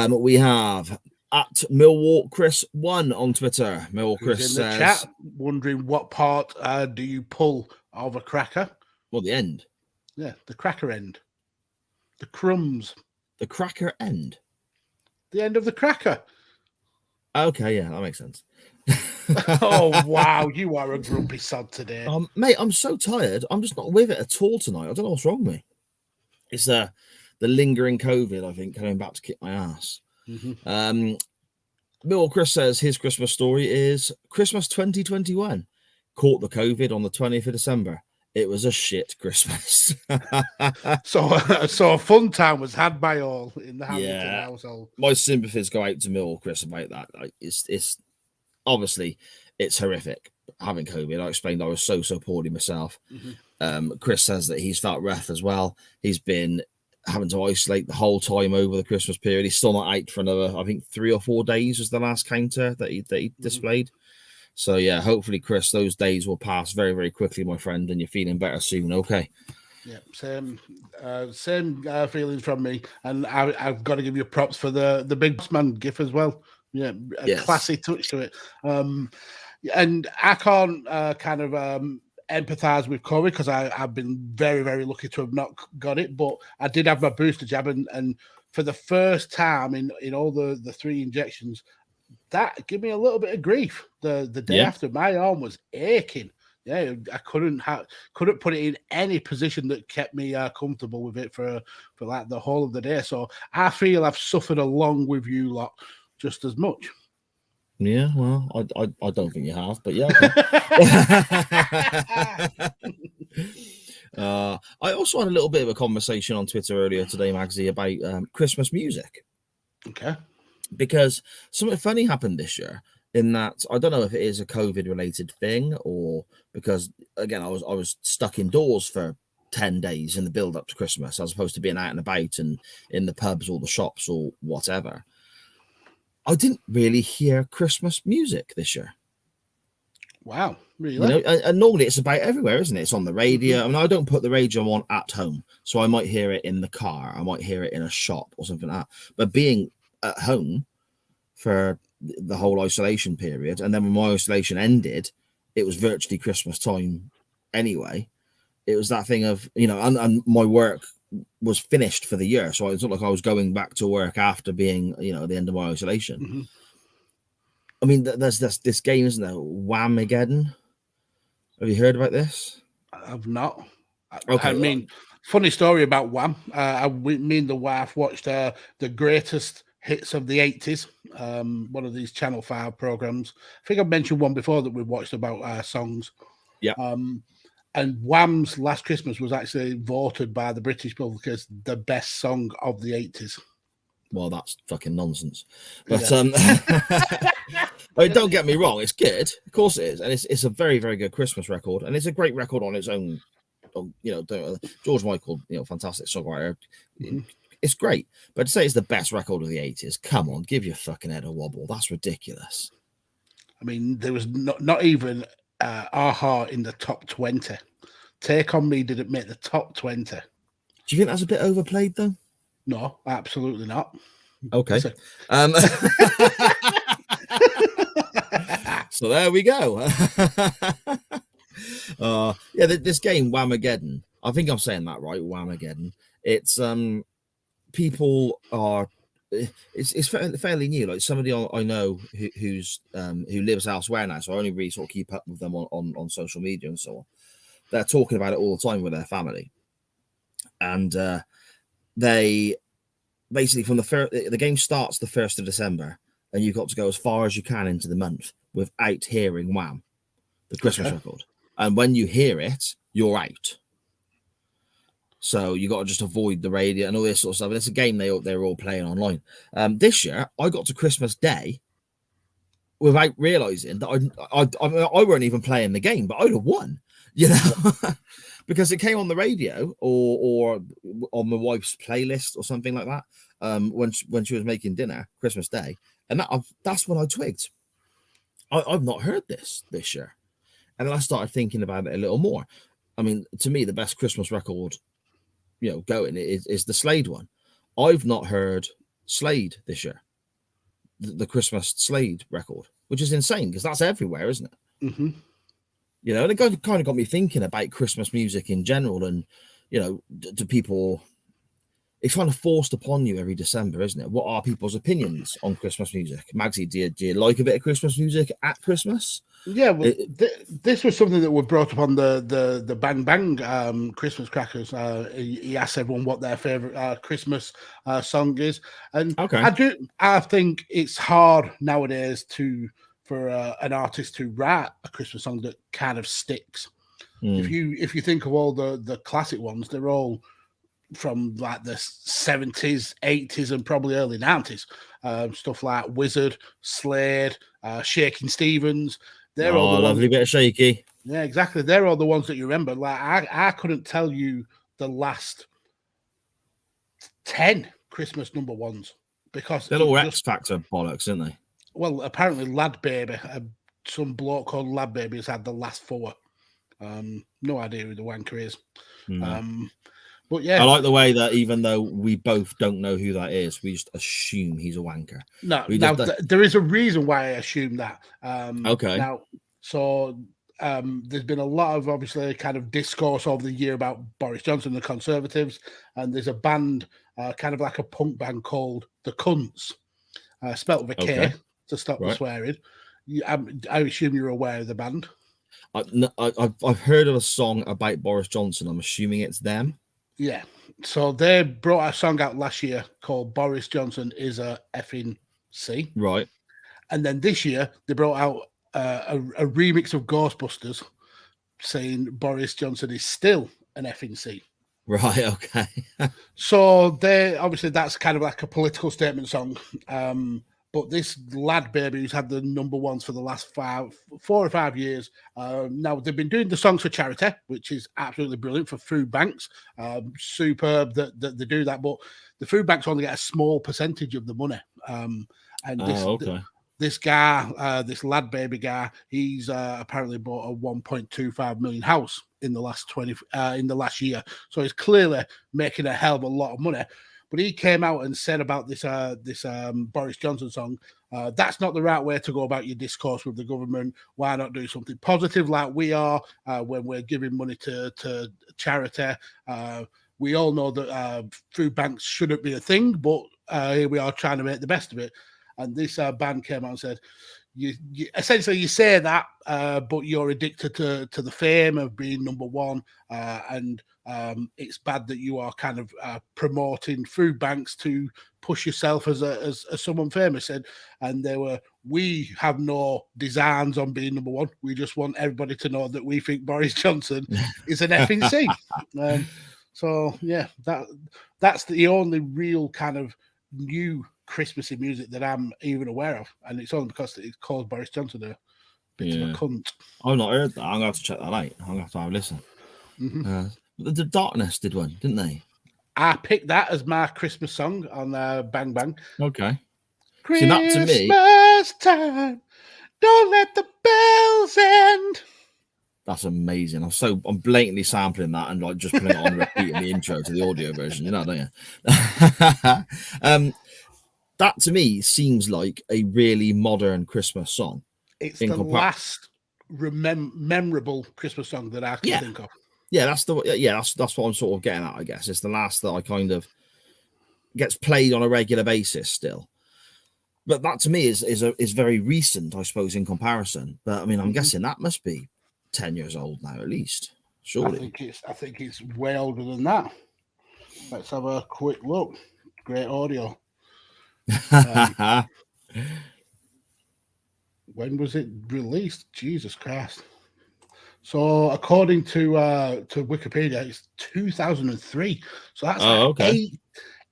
We have at Millwall Chris 1 on Twitter. Millwall Chris in the chat, wondering what part do you pull of a cracker? Well, the end. Yeah, the cracker end. The crumbs. The cracker end. The end of the cracker. Okay, yeah, that makes sense. Oh, wow. You are a grumpy sod today. Mate, I'm so tired. I'm just not with it at all tonight. I don't know what's wrong with me. It's the lingering COVID, I think, coming back to kick my ass. Mm-hmm. Bill Chris says his Christmas story is Christmas 2021. Caught the COVID on the 20th of December. It was a shit Christmas. So a fun time was had by all in the Hamilton household. My sympathies go out to Mill Chris about that. Like, it's obviously it's horrific having COVID. I explained I was so poorly myself. Mm-hmm. Chris says that he's felt rough as well. He's been having to isolate the whole time over the Christmas period. He's still not out for another, I think 3 or 4 days was the last counter that he displayed. So yeah, hopefully, Chris, those days will pass very, very quickly, my friend, and you're feeling better soon. Okay. Yeah, same feelings from me, and I've got to give you props for the big boss man gif as well. Yeah, classy touch to it. And I can't kind of empathize with COVID because I've been very, very lucky to have not got it, but I did have my booster jab, and for the first time in all the 3 injections, that gave me a little bit of grief. The day after, my arm was aching. Yeah, I couldn't put it in any position that kept me comfortable with it for like the whole of the day. So I feel I've suffered along with you lot just as much. Yeah, well, I don't think you have, but yeah. Okay. I also had a little bit of a conversation on Twitter earlier today, Magsy, about Christmas music. Okay. Because something funny happened this year. in that I don't know if it is a COVID related thing or because again I was stuck indoors for 10 days in the build up to Christmas as opposed to being out and about and in the pubs or the shops or whatever. I didn't really hear Christmas music this year. Wow, really? You know, and normally it's about everywhere, isn't it? It's on the radio. I mean, I don't put the radio on at home, so I might hear it in the car. I might hear it in a shop or something like that. But being at home for the whole isolation period, and then when my isolation ended, it was virtually Christmas time anyway. It was that thing of, you know, and my work was finished for the year, so it's not like I was going back to work after being, you know, at the end of my isolation. Mm-hmm. I mean, there's this game, isn't there? Whamageddon. Have you heard about this? I've not. Okay. I mean, funny story about Wham. Me and the wife watched the greatest hits of the 80s, one of these Channel 5 programs. I think I've mentioned one before that we watched about songs. Yeah. And Wham's Last Christmas was actually voted by the British public as the best song of the 80s. Well, that's fucking nonsense. But I mean, don't get me wrong, it's good. Of course it is. And it's a very, very good Christmas record. And it's a great record on its own. You know, George Michael, you know, fantastic songwriter. Mm-hmm. It's great. But to say it's the best record of the 80s, come on, give your fucking head a wobble. That's ridiculous. I mean, there was not even Aha in the top 20. Take On Me didn't make the top 20. Do you think that's a bit overplayed, though? No, absolutely not. Okay. So there we go. Yeah, this game, Whamageddon. I think I'm saying that right, Whamageddon. It's people are. It's fairly new. Like somebody I know who lives elsewhere now, so I only really sort of keep up with them on social media and so on. They're talking about it all the time with their family, and they basically from the game starts the 1st of December, and you've got to go as far as you can into the month without hearing Wham, the Christmas record. And when you hear it, you're out. So you got to just avoid the radio and all this sort of stuff. And it's a game they're all playing online. This year, I got to Christmas Day without realizing that I weren't even playing the game, but I'd have won, you know, because it came on the radio or on my wife's playlist or something like that when she was making dinner Christmas Day, and that's when I twigged. I've not heard this year, and then I started thinking about it a little more. I mean, to me, the best Christmas record, you know, going is the Slade one. I've not heard Slade this year, the Christmas Slade record, which is insane because that's everywhere, isn't it? Mm-hmm. You know, and it kind of got me thinking about Christmas music in general, and you know, do people? It's kind of forced upon you every December, isn't it? What are people's opinions on Christmas music? Magsy, do you like a bit of Christmas music at Christmas? Yeah, well, this was something that was brought up on the Bang Bang Christmas Crackers. He asked everyone what their favorite Christmas song is, and I think it's hard nowadays for an artist to write a Christmas song that kind of sticks. If you think of all the classic ones, they're all from like the 70s, 80s, and probably early 90s. Stuff like Wizard, Slade, Shaking Stevens. They're all the lovely bit of shaky. Yeah, exactly. They're all the ones that you remember. Like I couldn't tell you the last 10 Christmas number ones because they're all X Factor bollocks, aren't they? Well, apparently Lad Baby, some bloke called Lad Baby has had the last 4. No idea who the wanker is. But yeah, I like the way that even though we both don't know who that is, we just assume he's a wanker. No, there is a reason why I assume that. Okay. Now, so there's been a lot of obviously kind of discourse over the year about Boris Johnson, the Conservatives, and there's a band, kind of like a punk band called the Cunts, spelt with a K to stop the swearing. I assume you're aware of the band. I've heard of a song about Boris Johnson. I'm assuming it's them. Yeah, so they brought a song out last year called Boris Johnson is a effing C. Right. And then this year they brought out a remix of Ghostbusters saying Boris Johnson is still an effing C. Right, okay. So they obviously that's kind of like a political statement song. But this lad baby who's had the number ones for the last 4 or 5 years, now they've been doing the songs for charity, which is absolutely brilliant, for food banks. Superb that they do that, but the food banks only get a small percentage of the money. This guy, this lad baby guy, he's apparently bought a 1.25 million house in the last year. So he's clearly making a hell of a lot of money. But he came out and said about this Boris Johnson song, that's not the right way to go about your discourse with the government. Why not do something positive like we are when we're giving money to charity? We all know that food banks shouldn't be a thing, but here we are trying to make the best of it. And this band came out and said, you essentially you say that, but you're addicted to the fame of being number one, and it's bad that you are kind of promoting food banks to push yourself as someone famous. And we have no designs on being number one. We just want everybody to know that we think Boris Johnson is an effing C. So yeah, that's the only real kind of new Christmassy music that I'm even aware of, and it's only because it calls Boris Johnson a bit of a cunt. I've not heard that. I'm gonna have to check that out. I'm gonna have to have a listen. Mm-hmm. The Darkness did one, didn't they? I picked that as my Christmas song on Bang Bang. Okay. Christmas See, that to me, time, don't let the bells end. That's amazing. I'm blatantly sampling that and like just putting it on repeat in the intro to the audio version. You know, don't you? That to me seems like a really modern Christmas song. It's the last memorable Christmas song that I can think of. Yeah, that's what I'm sort of getting at, I guess. It's the last that I kind of gets played on a regular basis still. But that to me is very recent, I suppose, in comparison. But I mean, I'm guessing that must be 10 years old now, at least. Surely. I think it's way older than that. Let's have a quick look. Great audio. When was it released? Jesus Christ. So according to Wikipedia, it's 2003. So that's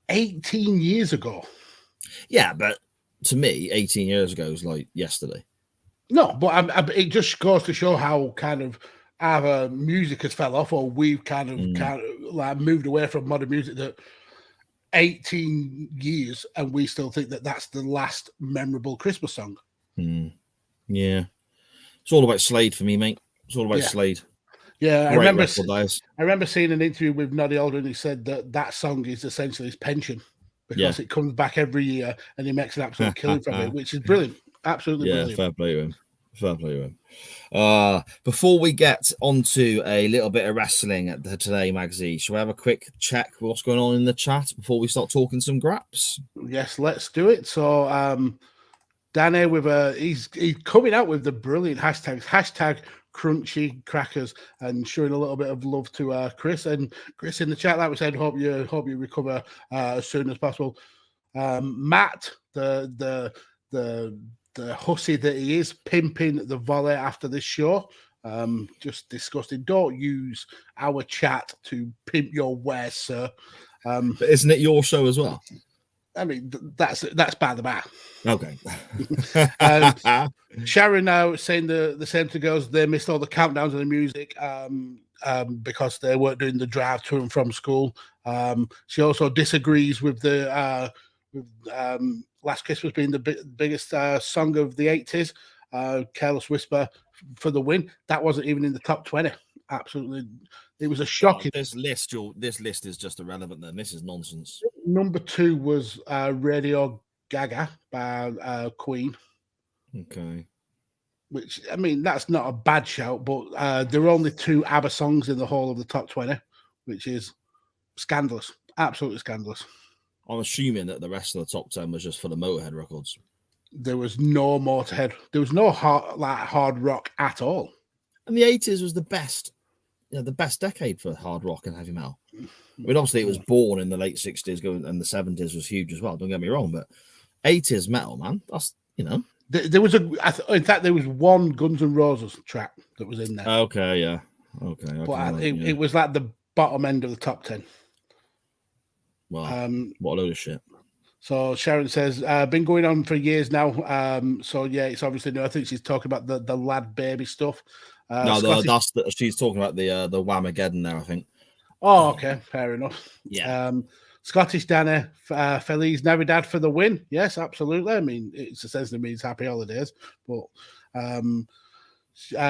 18 years ago. Yeah, but to me, 18 years ago is like yesterday. No, but it just goes to show how kind of either music has fell off or we've kind of like moved away from modern music. That 18 years and we still think that that's the last memorable Christmas song. Yeah, it's all about Slade for me, mate. It's all about Slade. Yeah, I remember seeing an interview with Noddy Alder, and he said that song is essentially his pension because it comes back every year and he makes an absolute killing from it, which is brilliant. Absolutely brilliant. Fair play to him. Before we get onto a little bit of wrestling at the Today magazine, shall we have a quick check what's going on in the chat before we start talking some graps? Yes, let's do it. So Danny he's coming out with the brilliant hashtag crunchy crackers and showing a little bit of love to Chris. And Chris in the chat, like we said, hope you recover as soon as possible. Matt, the hussy that he is, pimping the volley after this show. Just disgusting. Don't use our chat to pimp your wares, sir. But isn't it your show as well? I mean, that's by the by. Okay. Sharon now saying the same to girls. They missed all the countdowns of the music because they weren't doing the drive to and from school. She also disagrees with the Last Christmas being the biggest song of the 80s. Careless Whisper for the win. That wasn't even in the top 20. Absolutely. It was a shocking. This list is just irrelevant then. This is nonsense. Number 2 was Radio Gaga by Queen. Okay. Which, I mean, that's not a bad shout, but there are only 2 ABBA songs in the whole of the top 20, which is scandalous. Absolutely scandalous. I'm assuming that the rest of the top 10 was just for the Motorhead records. There was no Motorhead. There was no hard rock at all. And the 80s was the best decade for hard rock and heavy metal. I mean, obviously it was born in the late 60s and the 70s was huge as well. Don't get me wrong, but 80s metal, man, that's, There was in fact, there was one Guns N' Roses track that was in there. Okay, yeah. Okay. But it was like the bottom end of the top 10. Wow. What a load of shit. So Sharon says, been going on for years now. So yeah, it's obviously new. I think she's talking about the lad baby stuff. She's talking about the Whamageddon now, I think. Oh, okay, fair enough. Yeah. Scottish Danny, Feliz Navidad for the win. Yes, absolutely. I mean, it's essentially means happy holidays. But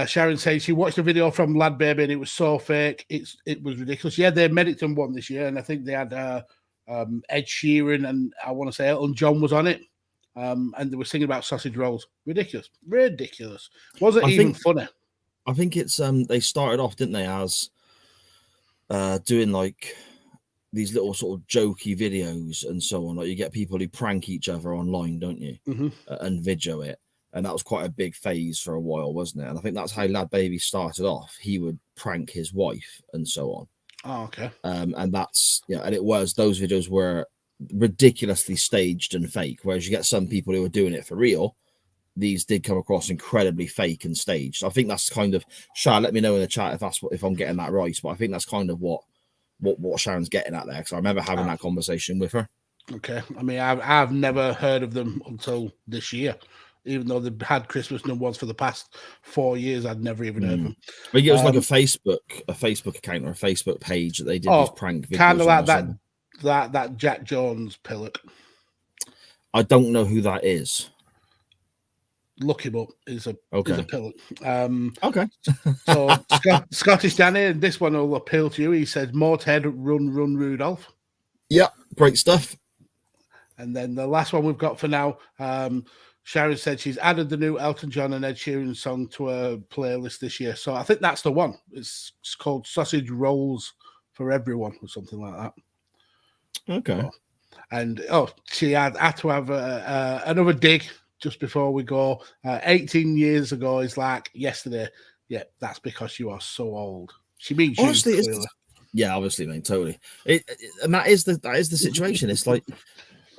Sharon says she watched a video from Lad Baby and it was so fake. It was ridiculous. Yeah, they Medicton won this year, and I think they had Ed Sheeran and I want to say Elton John was on it. And they were singing about sausage rolls. Ridiculous. Wasn't even funny. I think it's they started off, didn't they, as doing like these little sort of jokey videos and so on. Like you get people who prank each other online, don't you? Mm-hmm. And video it. And that was quite a big phase for a while, wasn't it? And I think that's how Lad Baby started off. He would prank his wife and so on. Oh, okay. And that's, and those videos were ridiculously staged and fake. Whereas you get some people who are doing it for real. These did come across incredibly fake and staged. I think that's kind of, Sharon, let me know in the chat if I'm getting that right. But I think that's kind of what Sharon's getting at there. Because I remember having that conversation with her. Okay. I mean, I've never heard of them until this year. Even though they've had Christmas number ones for the past 4 years, I'd never even heard of them. I think it was like a Facebook account or a Facebook page that they did these prank videos. Kind of like that Jack Jones pillock. I don't know who that is. Look him up. He's a pillock. Okay. So Scottish Danny, and this one will appeal to you. He says, Motorhead, run, Rudolph. Yeah, great stuff. And then the last one we've got for now, Sharon said she's added the new Elton John and Ed Sheeran song to her playlist this year. So I think that's the one. It's called Sausage Rolls for Everyone or something like that. Okay. She had to have another dig just before we go. 18 years ago is like yesterday. Yeah, that's because you are so old. She means honestly, obviously, mate, totally. And that is the situation. It's like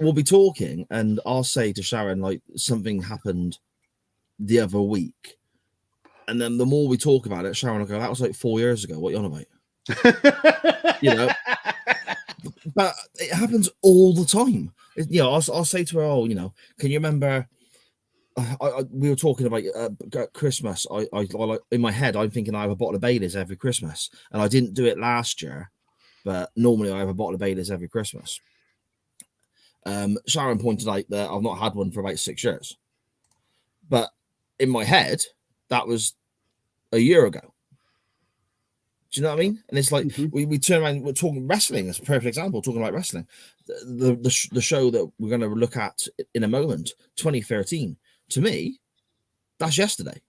we'll be talking, and I'll say to Sharon like something happened the other week, and then the more we talk about it, Sharon will go, "That was like 4 years ago. What are you on about?" But it happens all the time. I'll say to her, can you remember? We were talking about Christmas. I in my head, I'm thinking I have a bottle of Baileys every Christmas, and I didn't do it last year, but normally I have a bottle of Baileys every Christmas. Sharon pointed out that I've not had one for about 6 years, but in my head, that was a year ago. Do you know what I mean? And it's like we turn around, we're talking wrestling. That's a perfect example. Talking about wrestling, the show that we're going to look at in a moment, 2013. To me, that's yesterday.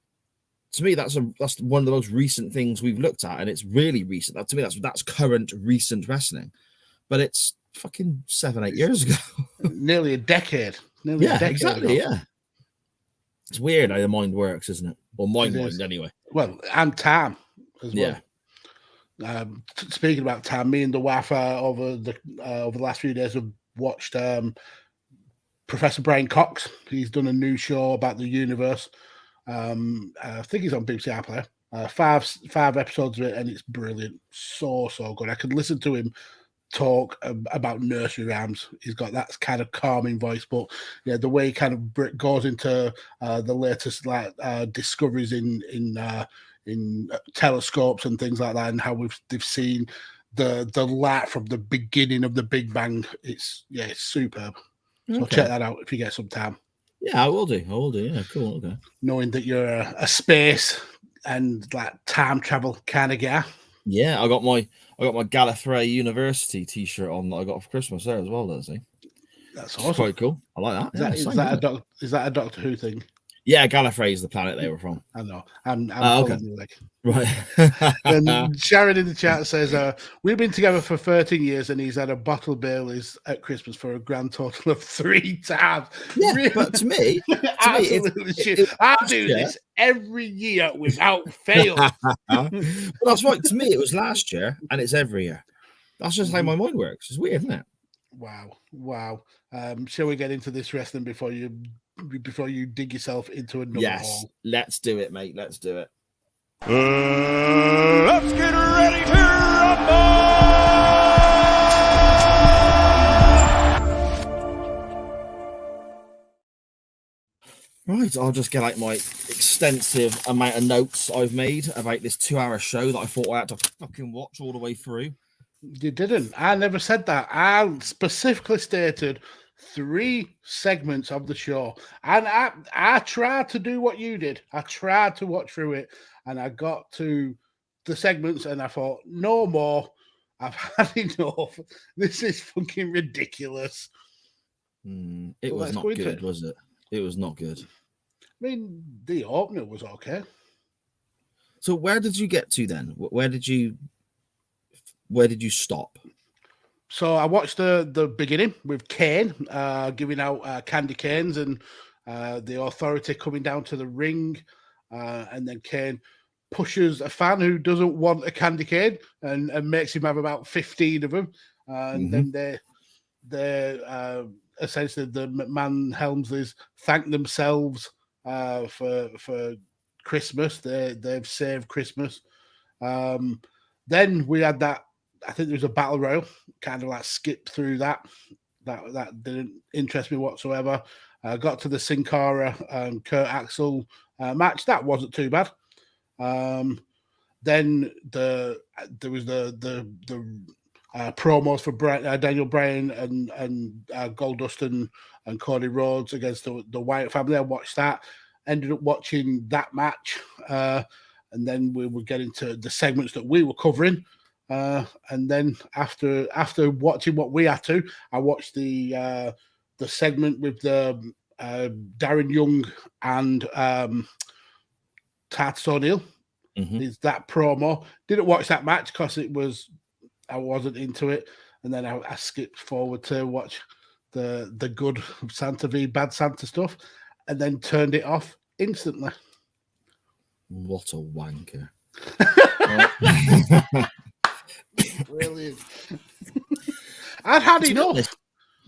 To me, that's one of the most recent things we've looked at, and it's really recent. To me, that's current recent wrestling, but it's fucking 7-8 years ago. Nearly a decade. Exactly. Yeah. It's weird how the mind works, isn't it? Or mind anyway. Well, and time as well. Yeah. Speaking about time, me and the wife over the last few days have watched Professor Brian Cox. He's done a new show about the universe. I think he's on BBC iPlayer. 5 episodes of it, and it's brilliant. So good. I could listen to him talk about nursery rhymes. He's got that kind of calming voice, but yeah, the way he kind of goes into the latest discoveries in telescopes and things like that, and how they've seen the light from the beginning of the Big Bang. It's superb. So check that out if you get some time. Yeah, I will do. Yeah, cool. Okay. Knowing that you're a space and like time travel kind of guy. Yeah, I got my Gallifrey University T-shirt on that I got for Christmas there as well. That's awesome. It's quite cool. I like that. Is that a Doctor Who thing? Yeah, Gallifrey is the planet they were from. I know. I'm okay. Right. And Sharon in the chat says, we've been together for 13 years and he's had a bottle of Baileys at Christmas for a grand total of 3 times. Yeah, really? But to me, I do this every year without fail. Well, that's right. To me, it was last year and it's every year. That's just how my mind works. It's weird, isn't it? Wow. Shall we get into this wrestling before you dig yourself into another hole? Let's do it, mate. Let's do it. Let's get ready to rumble! Right, I'll just get out my extensive amount of notes I've made about this 2-hour show that I thought I had to fucking watch all the way through. You didn't. I never said that. I specifically stated 3 segments of the show. And I tried to do what you did. I tried to watch through it, and I got to the segments and I thought, no more. I've had enough. This is fucking ridiculous. It was not good, was it? It was not good. I mean, the opener was okay. So where did you get to then? Where did you stop? So I watched the beginning with Kane giving out candy canes and the Authority coming down to the ring, and then Kane pushes a fan who doesn't want a candy cane and makes him have about 15 of them, and then they essentially the McMahon Helmsleys thank themselves for Christmas. They've saved Christmas. Then we had that. I think there was a battle royal, kind of like skipped through that. That didn't interest me whatsoever. Got to the Sin Cara and Kurt Axel match. That wasn't too bad. Then there was the promos for Daniel Bryan and Goldust and Cody Rhodes against the Wyatt family. I watched that. Ended up watching that match, and then we were getting to the segments that we were covering. And then after watching what we had to, I watched the segment with the Darren Young and Titus O'Neil. Is that promo? Didn't watch that match because I wasn't into it, and then I skipped forward to watch the good Santa v bad Santa stuff, and then turned it off instantly. What a wanker! Brilliant. I'd had enough.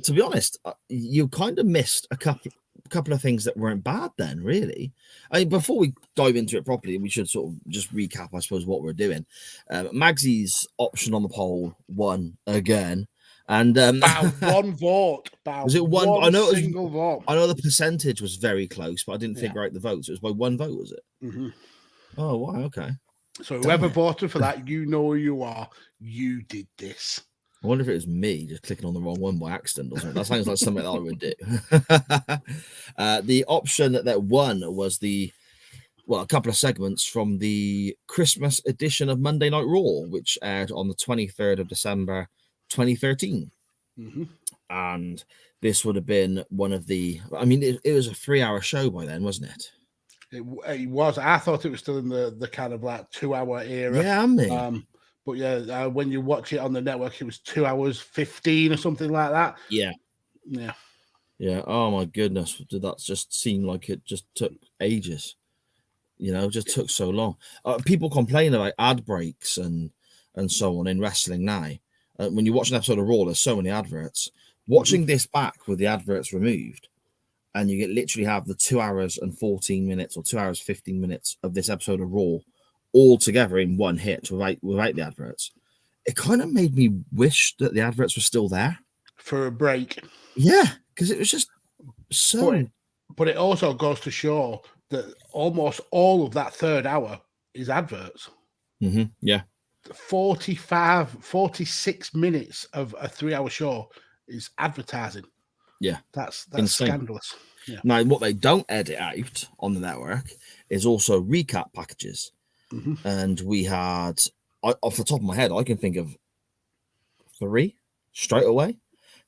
To be honest, you kind of missed a couple of things that weren't bad then, really. I mean, before we dive into it properly, we should sort of just recap, I suppose, what we're doing. Magsy's option on the poll won again. And about one vote. Was it one? I know single vote. I know the percentage was very close, but I didn't figure out the votes. It was by one vote, was it? Oh, wow, okay. So whoever voted for that, you know who you are. You did this. I wonder if it was me just clicking on the wrong one by accident or something. That sounds like something that I would do. The option that won was a couple of segments from the Christmas edition of Monday Night Raw, which aired on the 23rd of December, 2013. And this would have been one of the... I mean, it was a 3-hour show by then, wasn't it? It was. I thought it was still in the kind of like 2-hour era. Yeah, me. But yeah, when you watch it on the network, it was 2 hours 15 or something like that. Yeah. Oh my goodness, did that just seem like it just took ages? Just took so long. People complain about ad breaks and so on in wrestling now. When you watch an episode of Raw, there's so many adverts. Watching this back with the adverts removed, and you literally have the 2 hours and 14 minutes or 2 hours 15 minutes of this episode of Raw all together in one hit without the adverts. It kind of made me wish that the adverts were still there for a break. Yeah, because it was just so. But it also goes to show that almost all of that third hour is adverts. Yeah. 46 minutes of a 3-hour show is advertising. Yeah. That's insane. Scandalous. Yeah. Now, what they don't edit out on the network is also recap packages. And we had, off the top of my head, I can think of 3 straight away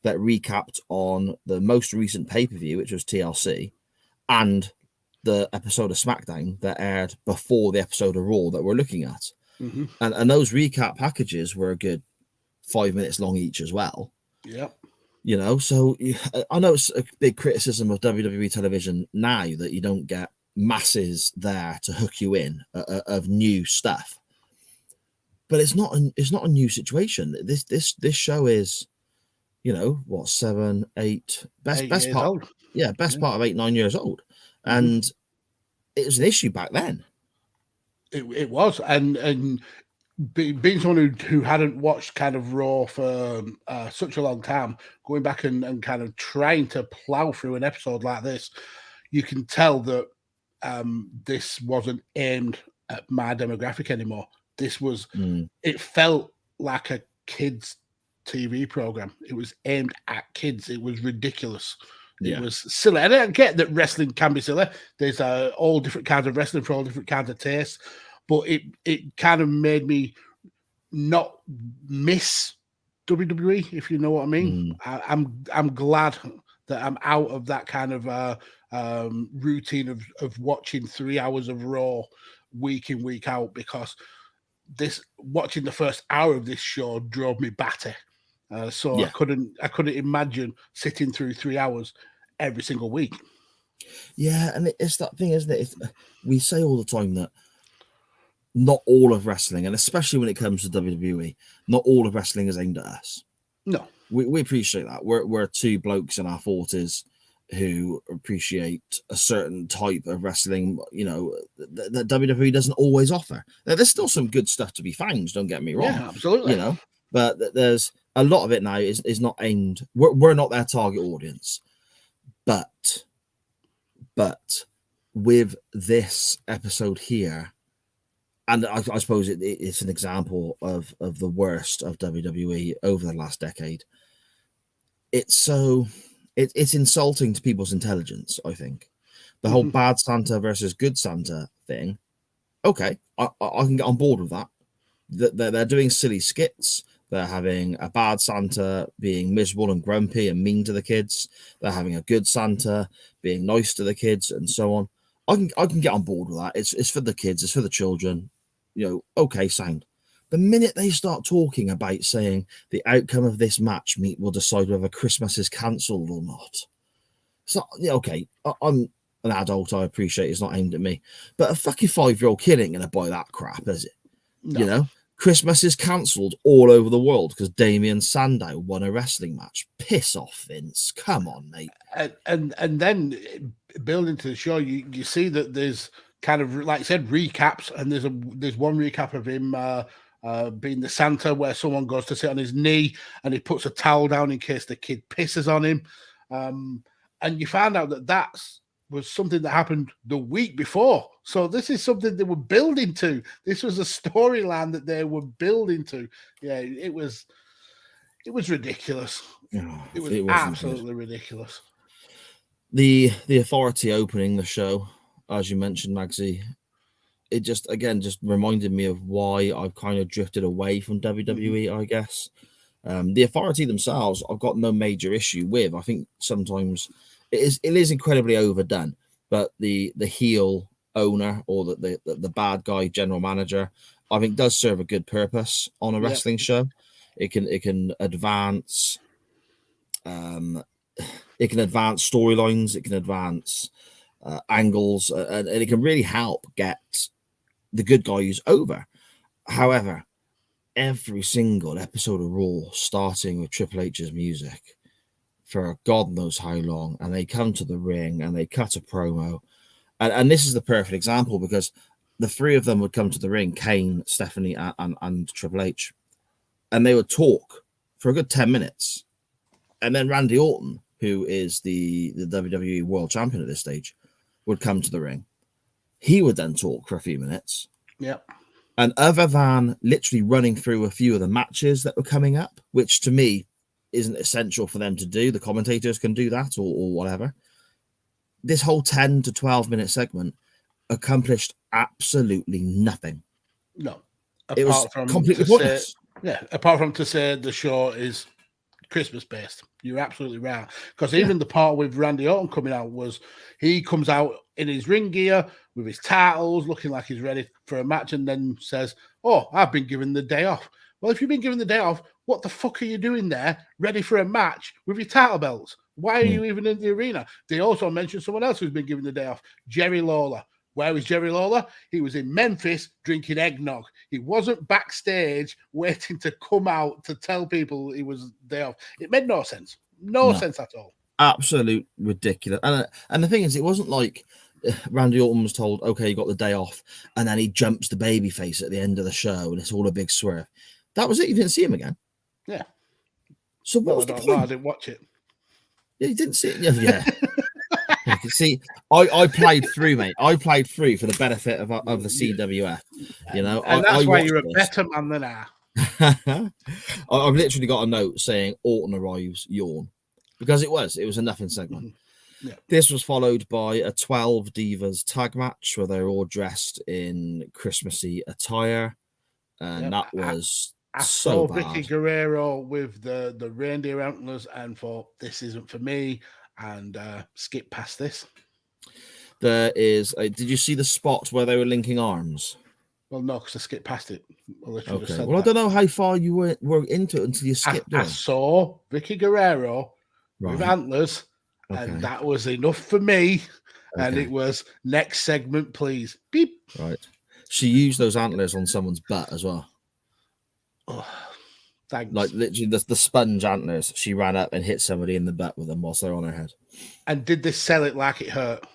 that recapped on the most recent pay-per-view, which was TLC, and the episode of SmackDown that aired before the episode of Raw that we're looking at. And those recap packages were a good 5 minutes long each as well. Yeah. So I know it's a big criticism of WWE television now that you don't get masses there to hook you in of new stuff, but it's not a new situation. This show is, 7, 8 best part old. Best part of 8-9 years old, and it was an issue back then. It was, and being someone who hadn't watched kind of Raw for such a long time, going back and kind of trying to plow through an episode like this, you can tell that this wasn't aimed at my demographic anymore. This was, it felt like a kids' TV program. It was aimed at kids. It was ridiculous. It was silly. And I get that wrestling can be silly. There's all different kinds of wrestling for all different kinds of tastes, but it kind of made me not miss WWE, if you know what I mean. I'm glad that I'm out of that kind of routine of watching 3 hours of Raw week in, week out, because watching the first hour of this show drove me batty. I couldn't imagine sitting through 3 hours every single week. Yeah, and it's that thing, isn't it? We say all the time that not all of wrestling, and especially when it comes to WWE, not all of wrestling is aimed at us. No. We appreciate that. We're two blokes in our 40s who appreciate a certain type of wrestling, you know, that WWE doesn't always offer. Now, there's still some good stuff to be found, don't get me wrong. Yeah, absolutely. You know, but there's a lot of it now is not aimed. We're not their target audience. But with this episode here, and I suppose it's an example of the worst of WWE over the last decade. It's insulting to people's intelligence, I think. The whole bad Santa versus good Santa thing. Okay, I can get on board with that. They're doing silly skits. They're having a bad Santa being miserable and grumpy and mean to the kids. They're having a good Santa being nice to the kids and so on. I can get on board with that. It's for the kids. It's for the children. You know, okay, sound. The minute they start talking about saying the outcome of this match meet will decide whether Christmas is cancelled or not. It's not, yeah, okay, I'm an adult. I appreciate it's not aimed at me. But a fucking 5-year-old kid ain't going to buy that crap, is it? No. You know? Christmas is cancelled all over the world because Damien Sandow won a wrestling match. Piss off, Vince. Come on, mate. And then building to the show, you see that there's kind of, like I said, recaps, and there's one recap of him being the Santa where someone goes to sit on his knee and he puts a towel down in case the kid pisses on him. And you find out that was something that happened the week before. So this is something they were building to. This was a storyline that they were building to. Yeah, it was ridiculous. Oh, it was absolutely ridiculous. The Authority opening the show, as you mentioned, Magsy, it just reminded me of why I've kind of drifted away from WWE, I guess. The Authority themselves, I've got no major issue with. I think sometimes it is incredibly overdone, but the heel owner or the bad guy general manager, I think does serve a good purpose on a wrestling show. It can advance storylines, it can advance angles, and it can really help get the good guys over. However, every single episode of Raw, starting with Triple H's music for God knows how long, and they come to the ring and they cut a promo, and this is the perfect example because the three of them would come to the ring, Kane, Stephanie, and Triple H, and they would talk for a good 10 minutes, and then Randy Orton, who is the WWE World Champion at this stage, would come to the ring. He would then talk for a few minutes. Yep. And other than literally running through a few of the matches that were coming up, which to me isn't essential for them to do, the commentators can do that or whatever, this whole 10 to 12 minute segment accomplished absolutely nothing. No. It was completely pointless. Apart from to say the show is Christmas based. You're absolutely right. Because even the part with Randy Orton coming out was he comes out in his ring gear with his titles, looking like he's ready for a match, and then says, "Oh, I've been given the day off." Well, if you've been given the day off, what the fuck are you doing there, ready for a match with your title belts? Why are you even in the arena? They also mentioned someone else who's been given the day off, Jerry Lawler. Where was Jerry Lawler? He was in Memphis drinking eggnog. He wasn't backstage waiting to come out to tell people he was day off. It made no sense. No sense at all. Absolute ridiculous. And the thing is, it wasn't like Randy Orton was told, okay, you got the day off, and then he jumps the babyface at the end of the show, and it's all a big swerve. That was it. You didn't see him again. Yeah. So what was the point? I didn't watch it. Yeah, you didn't see it. Yeah. You can see, I played through, mate. I played through for the benefit of the CWF. You know, and that's I why you're a this. better man than I. I've literally got a note saying Orton arrives, yawn, because it was a nothing segment. Mm-hmm. Yeah. This was followed by a 12 Divas tag match where they're all dressed in Christmassy attire, and that was I so saw bad. Vicky Guerrero with the reindeer antlers and thought this isn't for me, and skip past this. There is. Did you see the spot where they were linking arms? Well, no, because I skipped past it. Okay. Well, I don't know how far you were into it until you skipped it. I saw Vicky Guerrero with Right. antlers, Okay. and that was enough for me. Okay. And it was next segment, please. Beep. Right. She used those antlers on someone's butt as well. Oh, thanks. Like literally the sponge antlers. She ran up and hit somebody in the butt with them whilst they're on her head. And did they sell it like it hurt?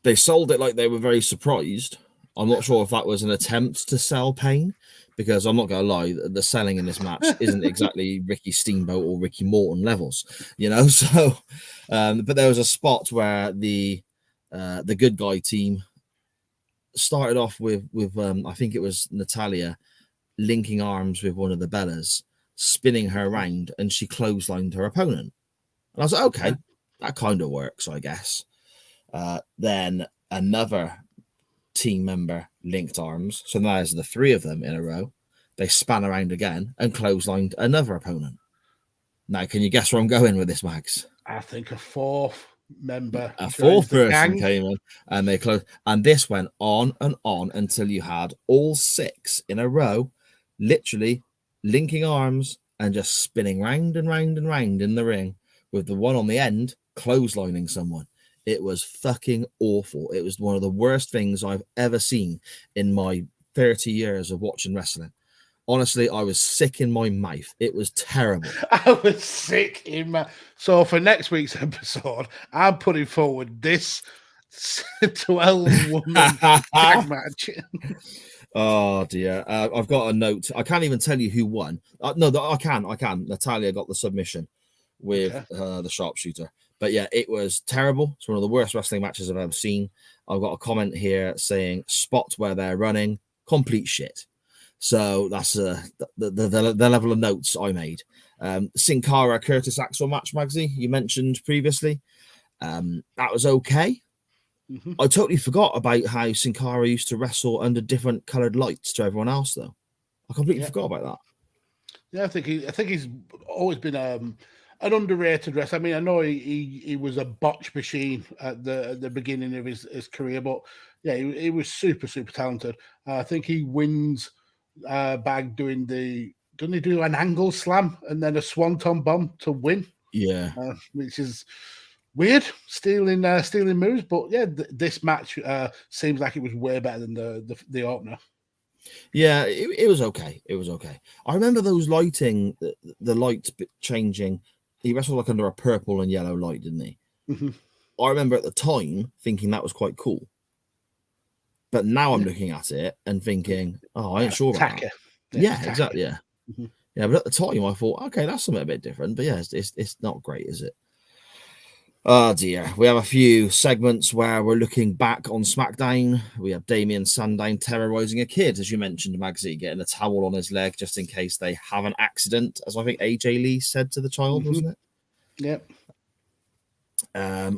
They sold it like they were very surprised. I'm not sure if that was an attempt to sell pain, because I'm not going to lie, the selling in this match isn't exactly Ricky Steamboat or Ricky Morton levels, you know. So, but there was a spot where the good guy team started off with I think it was Natalia linking arms with one of the Bellas, spinning her around, and she clotheslined her opponent. And I was like, okay, that kind of works, I guess. Then another team member linked arms. So now there's the three of them in a row. They span around again and clotheslined another opponent. Now, can you guess where I'm going with this, Mags? I think a fourth member. A fourth person came in and they closed. And this went on and on until you had all six in a row, literally linking arms and just spinning round and round and round in the ring with the one on the end clotheslining someone. It was fucking awful. It was one of the worst things I've ever seen in my 30 years of watching wrestling. Honestly, I was sick in my mouth. It was terrible. I was sick in my... So for next week's episode, I'm putting forward this 12-woman tag match. Oh, dear. I've got a note. I can't even tell you who won. No, I can. Natalia got the submission with the sharpshooter. But yeah, it was terrible. It's one of the worst wrestling matches I've ever seen. I've got a comment here saying spot where they're running, complete shit. So that's the level of notes I made. Sin Cara Curtis Axel match, Magsy, you mentioned previously. That was okay. Mm-hmm. I totally forgot about how Sin Cara used to wrestle under different coloured lights to everyone else, though. I completely forgot about that. Yeah, I think he's always been an underrated wrestler. I mean, I know he was a botch machine at the beginning of his career, but yeah, he was super talented. I think he wins by doing doesn't he do an angle slam and then a swanton bomb to win? Yeah, which is weird, stealing moves. But yeah, this match seems like it was way better than the opener. Yeah, it was okay. It was okay. I remember those lighting, the lights changing. He wrestled like under a purple and yellow light, didn't he? Mm-hmm. I remember at the time thinking that was quite cool. But now I'm looking at it and thinking, oh, I ain't sure about that. Yeah, exactly. Yeah. Mm-hmm. Yeah, but at the time I thought, okay, that's something a bit different. But yeah, it's not great, is it? Oh dear. We have a few segments where we're looking back on SmackDown. We have Damien Sandow terrorizing a kid, as you mentioned, Magsy, getting a towel on his leg just in case they have an accident, as I think AJ Lee said to the child, wasn't it? Yep.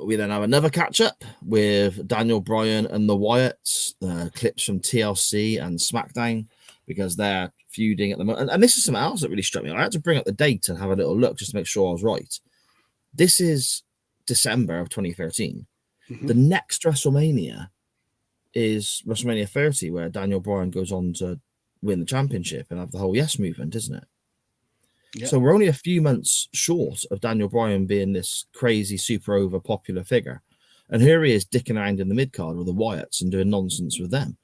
We then have another catch-up with Daniel Bryan and the Wyatts, clips from TLC and SmackDown, because they're feuding at the moment. And this is something else that really struck me. I had to bring up the date and have a little look just to make sure I was right. This is December of 2013. Mm-hmm. The next WrestleMania is WrestleMania 30, where Daniel Bryan goes on to win the championship and have the whole yes movement, isn't it? Yep. So we're only a few months short of Daniel Bryan being this crazy, super over popular figure. And here he is dicking around in the mid-card with the Wyatts and doing nonsense with them.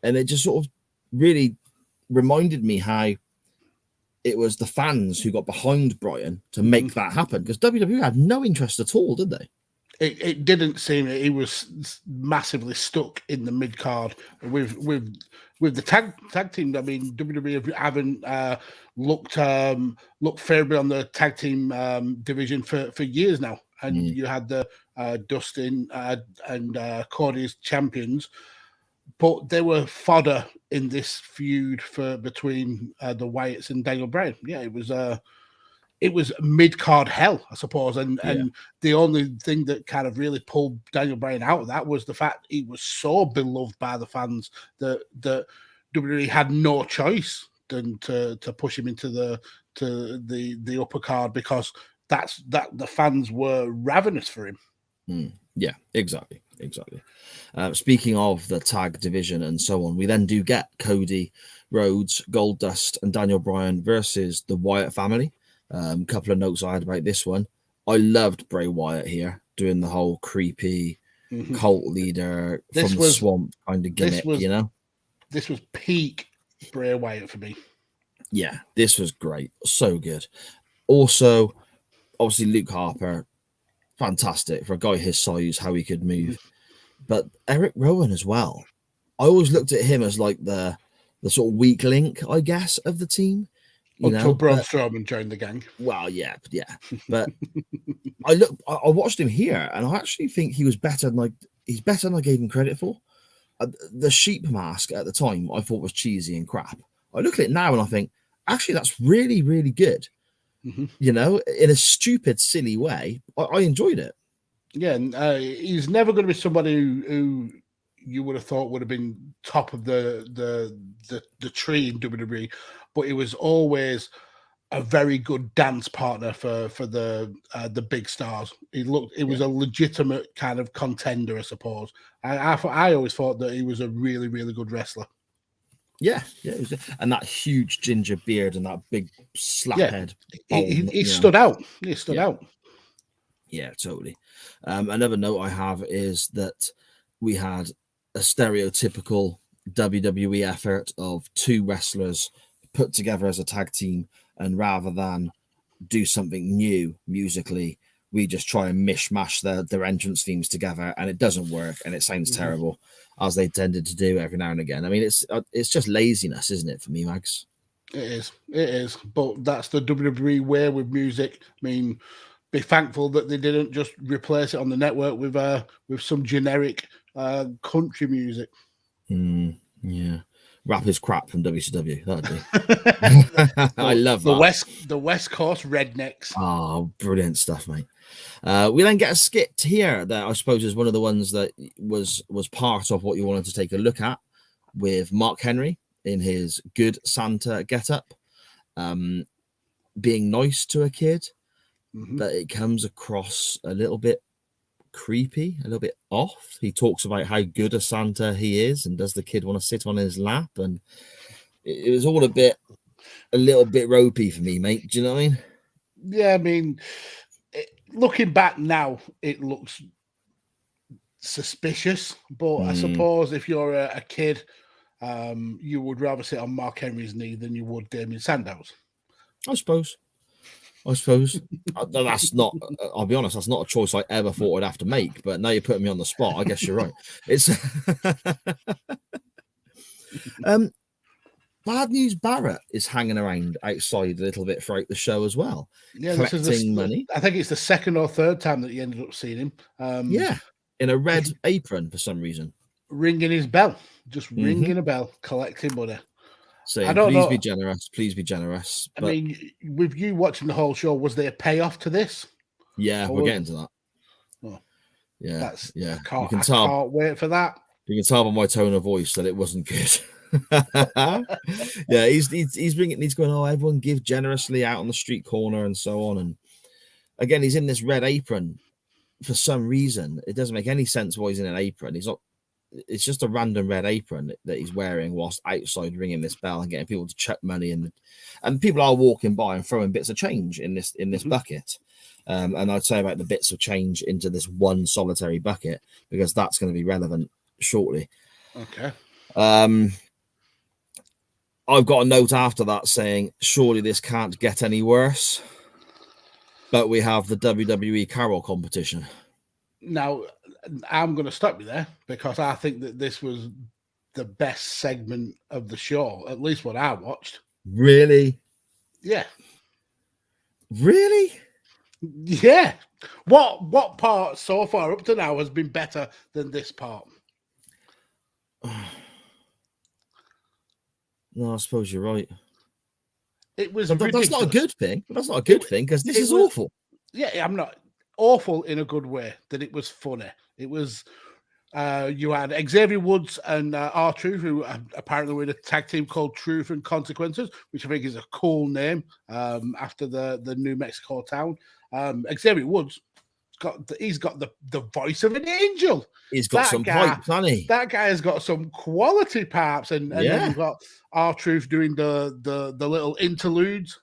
And it just sort of really reminded me how it was the fans who got behind Bryan to make that happen, because WWE had no interest at all, did they? It didn't seem that he was massively stuck in the mid card with the tag team. I mean, WWE haven't looked favorably on the tag team division for years now, and you had the Dustin and Cody's champions, but they were fodder in this feud between the Wyatts and Daniel Bryan. Yeah, it was mid-card hell, I suppose. And the only thing that kind of really pulled Daniel Bryan out of that was the fact he was so beloved by the fans that WWE had no choice than to push him into the upper card, because the fans were ravenous for him. Yeah, exactly. Speaking of the tag division and so on, we then do get Cody Rhodes, Goldust, and Daniel Bryan versus the Wyatt family. Couple of notes I had about this one. I loved Bray Wyatt here doing the whole creepy cult leader from the swamp kind of gimmick, This was peak Bray Wyatt for me. Yeah, this was great. So good. Also, obviously, Luke Harper, fantastic for a guy his size, how he could move. But Eric Rowan as well. I always looked at him as like the sort of weak link, I guess, of the team. Until Braun Strowman joined the gang. Well, yeah. But I watched him here, and I actually think he's better than I gave him credit for. The sheep mask at the time I thought was cheesy and crap. I look at it now and I think, actually, that's really, really good. In a stupid, silly way. I enjoyed it. Yeah, and he's never going to be somebody who you would have thought would have been top of the tree in WWE, but he was always a very good dance partner for the big stars. It was a legitimate kind of contender, I suppose. I always thought that he was a really, really good wrestler. Yeah, and that huge ginger beard and that big slap head. He stood out. He stood out. Yeah, totally. Another note I have is that we had a stereotypical WWE effort of two wrestlers put together as a tag team, and rather than do something new musically, we just try and mishmash their entrance themes together, and it doesn't work, and it sounds terrible, as they tended to do every now and again. I mean, it's just laziness, isn't it, for me, Mags? It is. But that's the WWE way with music. I mean, be thankful that they didn't just replace it on the network with some generic country music. Yeah. Rap is crap from WCW. That'd be. I love that. The West Coast rednecks. Oh, brilliant stuff, mate. We then get a skit here that I suppose is one of the ones that was part of what you wanted to take a look at, with Mark Henry in his good Santa getup, being nice to a kid, but it comes across a little bit creepy, a little bit off. He talks about how good a Santa he is, and does the kid want to sit on his lap? And it was all a little bit ropey for me, mate. Do you know what I mean? Yeah, I mean, looking back now, it looks suspicious, but I suppose if you're a kid, you would rather sit on Mark Henry's knee than you would Damien Sandow's. I suppose. That's not, I'll be honest, that's not a choice I ever thought I'd have to make, but now you're putting me on the spot. I guess you're right. It's Bad News Barrett is hanging around outside a little bit throughout the show as well. Yeah, collecting money. I think it's the second or third time that you ended up seeing him. In a red apron for some reason. Ringing his bell. Just ringing a bell, collecting money. Saying, please be generous. I mean, with you watching the whole show, was there a payoff to this? Yeah, we're getting to that. Oh, yeah. I can't wait for that. You can tell by my tone of voice that it wasn't good. Yeah, he's going, oh, everyone give generously out on the street corner and so on. And again, he's in this red apron for some reason. It doesn't make any sense why he's in an apron. He's not. It's just a random red apron that he's wearing whilst outside ringing this bell and getting people to chuck money in. And people are walking by and throwing bits of change in this bucket. And I'd say about the bits of change into this one solitary bucket, because that's going to be relevant shortly. Okay. I've got a note after that saying, surely this can't get any worse. But we have the WWE Carol competition. Now, I'm going to stop you there, because I think that this was the best segment of the show, at least what I watched. Really? Yeah. Really? Yeah. What part so far up to now has been better than this part? No, I suppose you're right. It was that's not a good thing. That's not a good thing because this is awful. Yeah, I'm not awful in a good way. That it was funny. It was. You had Xavier Woods and R-Truth, who apparently were in a tag team called Truth and Consequences, which I think is a cool name after the New Mexico town. Xavier Woods he's got the voice of an angel. He's got some pipes, hasn't he? That guy has got some quality pipes, and then you've got R-Truth doing the little interludes.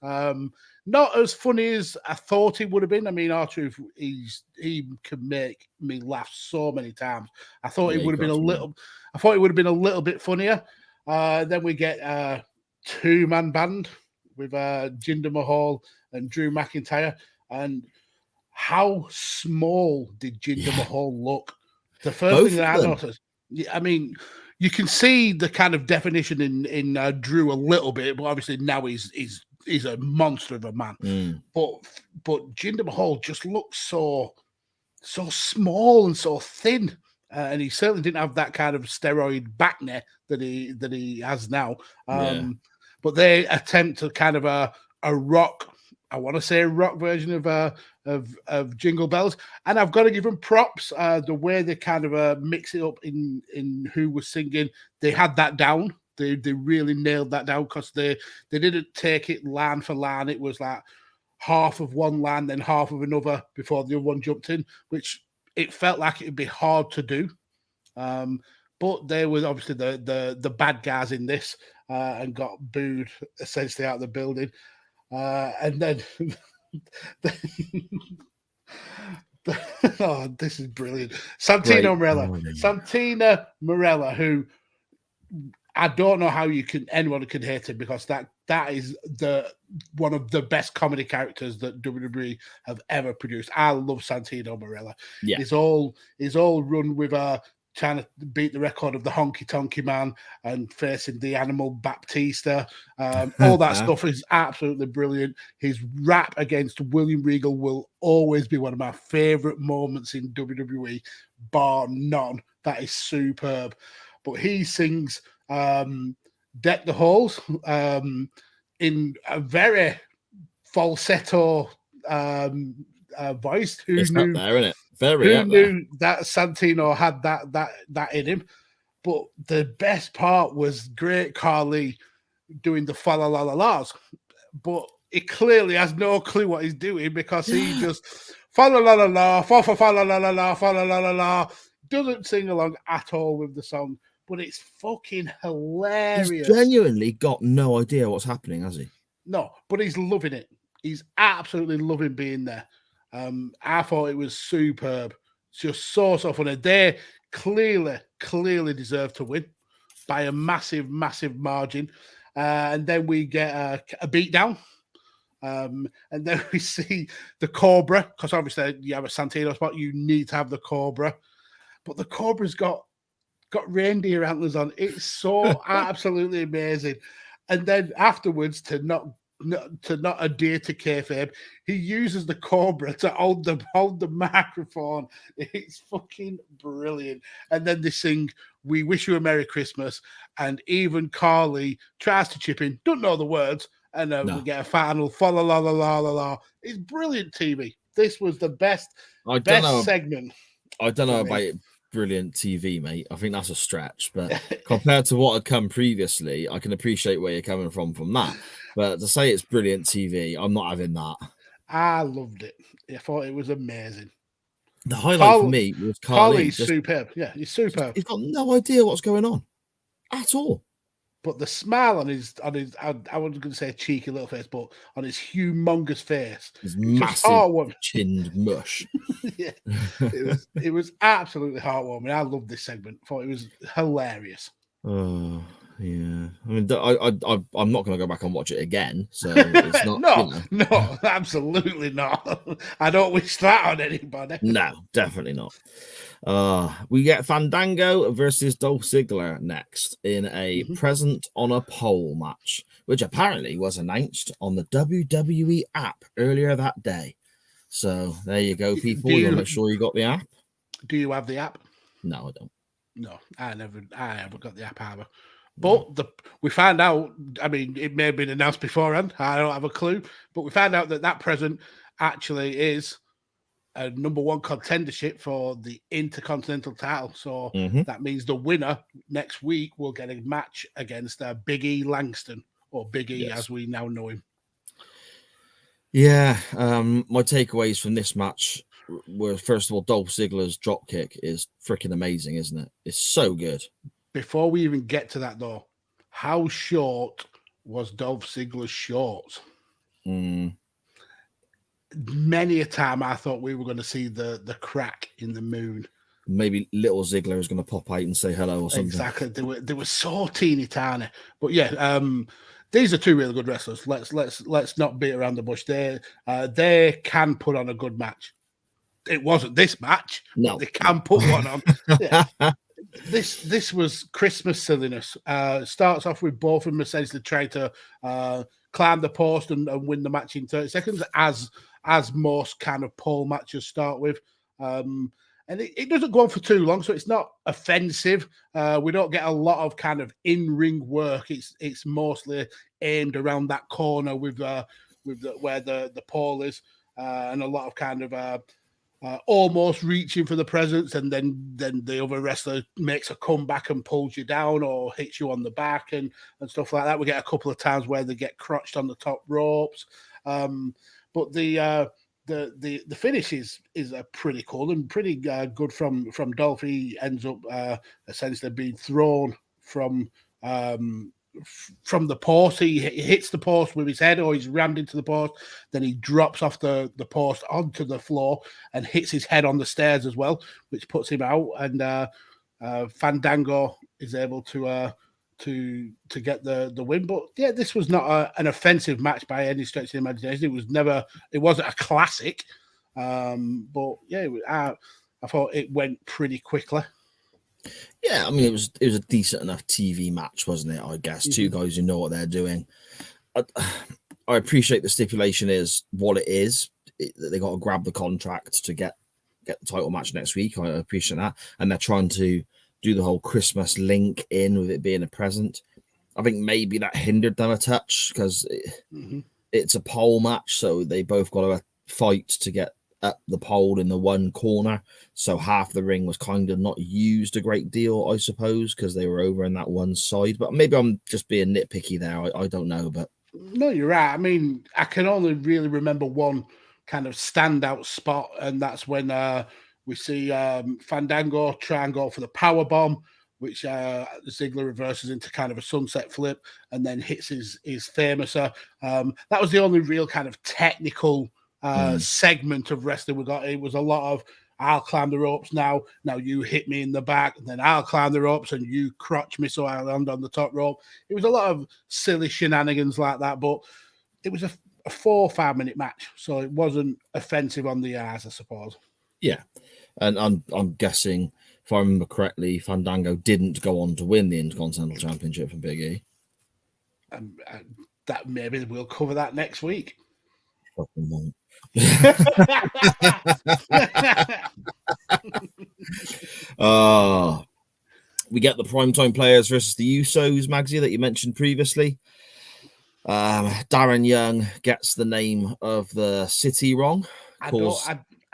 Not as funny as I thought he would have been. I mean, R-Truth, he can make me laugh so many times. I thought it would have been a little bit funnier. Then we get a two-man band with Jinder Mahal and Drew McIntyre. And how small did Jinder Mahal look? The first thing that I noticed, I mean, you can see the kind of definition in Drew a little bit, but obviously now he's a monster of a man. But Jinder Mahal just looks so small and so thin, and he certainly didn't have that kind of steroid back neck that he has now. But they attempt to kind of a rock. I want to say a rock version of Jingle Bells, and I've got to give them props. The way they kind of mix it up in who was singing, they had that down. They really nailed that down because they didn't take it line for line. It was like half of one line, then half of another before the other one jumped in, which it felt like it'd be hard to do. But there was obviously the bad guys in this and got booed essentially out of the building. And then oh, this is brilliant. Santina Marella, who I don't know how anyone can hate him, because that is one of the best comedy characters that WWE have ever produced. I love Santino Marella. Yeah. He's all run with trying to beat the record of the Honky Tonky Man and facing the Animal Baptista. All that stuff is absolutely brilliant. His rap against William Regal will always be one of my favorite moments in WWE, bar none. That is superb. But he sings Deck the Halls in a very falsetto voice. It's up there, isn't it? Who knew that Santino had that in him? But the best part was Great Khali doing the fa la la la la's, but he clearly has no clue what he's doing, because he just fa la la la la, fa la la la la, fa la la la la, doesn't sing along at all with the song. But it's fucking hilarious. He's genuinely got no idea what's happening, has he? No, but he's loving it. He's absolutely loving being there. I thought it was superb. It's just so funny. They clearly deserve to win by a massive margin. And then we get a beatdown. And then we see the Cobra, because obviously you have a Santino spot, you need to have the Cobra. But the Cobra's got reindeer antlers on. It's so absolutely amazing. And then afterwards, to not adhere to kayfabe, he uses the Cobra to hold the microphone. It's fucking brilliant. And then they sing "We Wish You a Merry Christmas," and even Carly tries to chip in, don't know the words, and we get a final fa la la la la la la. It's brilliant TV. This was the best segment. I don't know about it. Brilliant TV, mate. I think that's a stretch, but compared to what had come previously, I can appreciate where you're coming from that. But to say it's brilliant TV, I'm not having that. I loved it. I thought it was amazing. The highlight for me was Carly. Carly's superb. Yeah, he's superb. He's got no idea what's going on at all. But the smile on his I wasn't going to say cheeky little face, but on his humongous face, his massive chinned mush. Yeah, it was absolutely heartwarming. I loved this segment. Thought it was hilarious. Oh yeah, I mean, I'm not going to go back and watch it again. So it's not. No, absolutely not. I don't wish that on anybody. No, definitely not. We get Fandango versus Dolph Ziggler next in a present on a pole match, which apparently was announced on the WWE app earlier that day. So there you go, people. You make sure you got the app. Do you have the app? No, I don't. No, I haven't got the app either. But we found out, I mean, it may have been announced beforehand. I don't have a clue. But we found out that present actually is a number one contendership for the Intercontinental title. So that means the winner next week will get a match against Big E Langston, or Big E as we now know him. Yeah, my takeaways from this match were, first of all, Dolph Ziggler's dropkick is freaking amazing, isn't it? It's so good. Before we even get to that, though, how short was Dolph Ziggler's shorts? Many a time I thought we were going to see the crack in the moon. Maybe little Ziggler is going to pop out and say hello or something. Exactly. They were so teeny tiny. But yeah, these are two really good wrestlers. Let's not beat around the bush. They can put on a good match. It wasn't this match. No, they can put one on. Yeah. This was Christmas silliness. Starts off with both of them essentially trying to climb the post and win the match in 30 seconds, as most kind of pole matches start with. And it doesn't go on for too long, so it's not offensive. We don't get a lot of kind of in-ring work. It's mostly aimed around that corner with where the pole is, and a lot of kind of almost reaching for the presence, and then the other wrestler makes a comeback and pulls you down or hits you on the back and stuff like that. We get a couple of times where they get crotched on the top ropes, but the finish is pretty cool and pretty good from Dolph. He ends up essentially being thrown from the post. He hits the post with his head, or he's rammed into the post. Then he drops off the post onto the floor and hits his head on the stairs as well, which puts him out. And Fandango is able to get the win. But yeah, this was not an offensive match by any stretch of the imagination. It wasn't a classic. But yeah, I thought it went pretty quickly. Yeah, I mean, it was a decent enough TV match, wasn't it? I guess two guys who know what they're doing. I appreciate the stipulation is what it is. They got to grab the contract to get the title match next week. I appreciate that, and they're trying to do the whole Christmas link in with it being a present. I think maybe that hindered them a touch because it's a pole match, so they both got to fight to get up the pole in the one corner, so half the ring was kind of not used a great deal, I suppose, because they were over in that one side. But maybe I'm just being nitpicky there. I don't know, but no, you're right. I mean, I can only really remember one kind of standout spot, and that's when we see Fandango try and go for the power bomb, which Ziggler reverses into kind of a sunset flip and then hits his famouser. That was the only real kind of technical segment of wrestling we got. It was a lot of I'll climb the ropes now you hit me in the back, and then I'll climb the ropes and you crotch me so I land on the top rope. It was a lot of silly shenanigans like that, but it was a 4 or 5 minute match, so it wasn't offensive on the eyes, I suppose. Yeah, and I'm guessing, if I remember correctly, Fandango didn't go on to win the Intercontinental Championship from Big E. That maybe we'll cover that next week. Fucking won't. We get the primetime players versus the Usos, Magsy, that you mentioned previously. Darren Young gets the name of the city wrong. I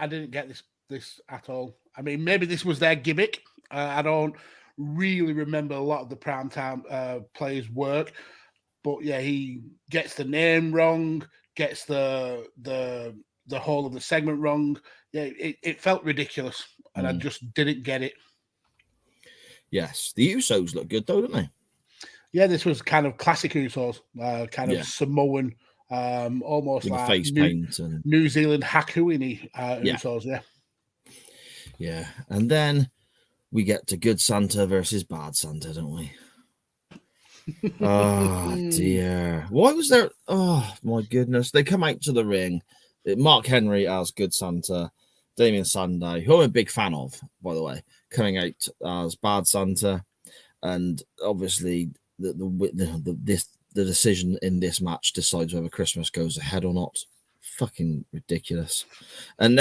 didn't get this at all. I mean, maybe this was their gimmick. I don't really remember a lot of the primetime players' work, but yeah, he gets the name wrong, gets the whole of the segment wrong. Yeah, it felt ridiculous, and I just didn't get it. Yes, the Usos look good though, don't they? Yeah, this was kind of classic Usos, kind of Samoan, almost with like face paint and New Zealand Hakuini Usos. Yeah, and then we get to Good Santa versus Bad Santa, don't we? Oh dear, why was there? Oh my goodness, they come out to the ring. Mark Henry as Good Santa, Damien Sandow, who I'm a big fan of, by the way, coming out as Bad Santa, and obviously the decision in this match decides whether Christmas goes ahead or not fucking ridiculous. And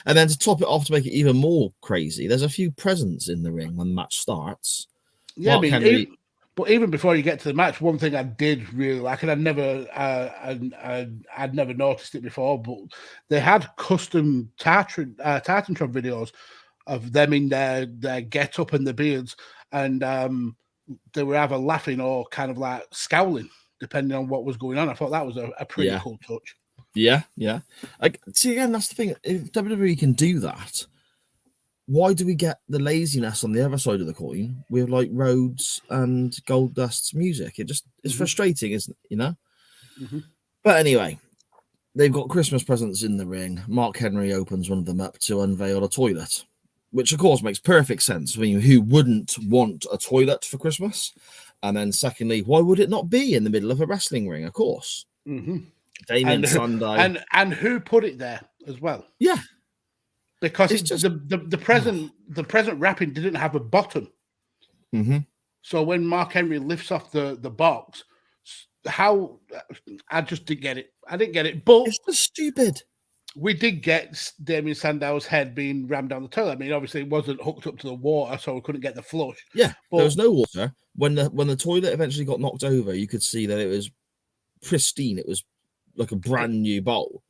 and then to top it off, to make it even more crazy, there's a few presents in the ring when the match starts. Yeah, Mark Henry. But even before you get to the match, one thing I did really like, and I'd never noticed it before, but they had custom Titantron videos of them in their get up and the beards, and they were either laughing or kind of like scowling, depending on what was going on. I thought that was a pretty cool touch. Yeah. Like, see, again, that's the thing. If WWE can do that, why do we get the laziness on the other side of the coin with like Rhodes and Goldust's music? It just is frustrating, isn't it? You know. But anyway, they've got Christmas presents in the ring. Mark Henry opens one of them up to unveil a toilet, which of course makes perfect sense. I mean, who wouldn't want a toilet for Christmas? And then secondly, why would it not be in the middle of a wrestling ring? Of course. Damien Sandow. And who put it there as well? Yeah. Because the present wrapping didn't have a bottom. So when Mark Henry lifts off the box, how I just didn't get it. I didn't get it. But it's just stupid. We did get Damien Sandow's head being rammed down the toilet. I mean, obviously it wasn't hooked up to the water, so we couldn't get the flush. Yeah, but there was no water. When the toilet eventually got knocked over, you could see that it was pristine. It was like a brand new bowl.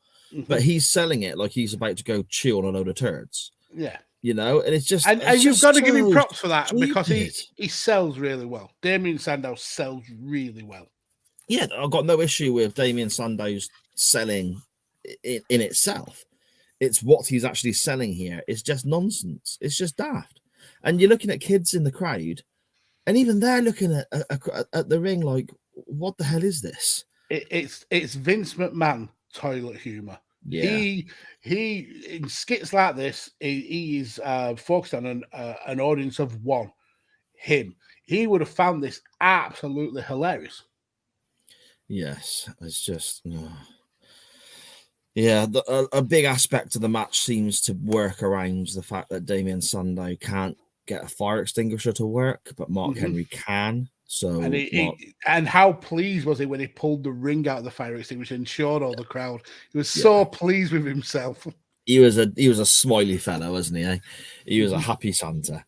But he's selling it like he's about to go chew on a load of turds. Yeah. You know, and it's just... And you've got to give him props for that, stupid. because he sells really well. Damien Sandow sells really well. Yeah, I've got no issue with Damien Sandow's selling in itself. It's what he's actually selling here. It's just nonsense. It's just daft. And you're looking at kids in the crowd, and even they're looking at the ring like, what the hell is this? It's Vince McMahon toilet humor. Yeah. He in skits like this, he is focused on an audience of one. Him. He would have found this absolutely hilarious. Yes, it's just... Yeah, a big aspect of the match seems to work around the fact that Damien Sandow can't get a fire extinguisher to work, but Mark Henry can. So, and how pleased was he when he pulled the ring out of the fire extinguisher and showed all the crowd? He was so pleased with himself. He was a smiley fellow, wasn't he? Eh? He was a happy Santa.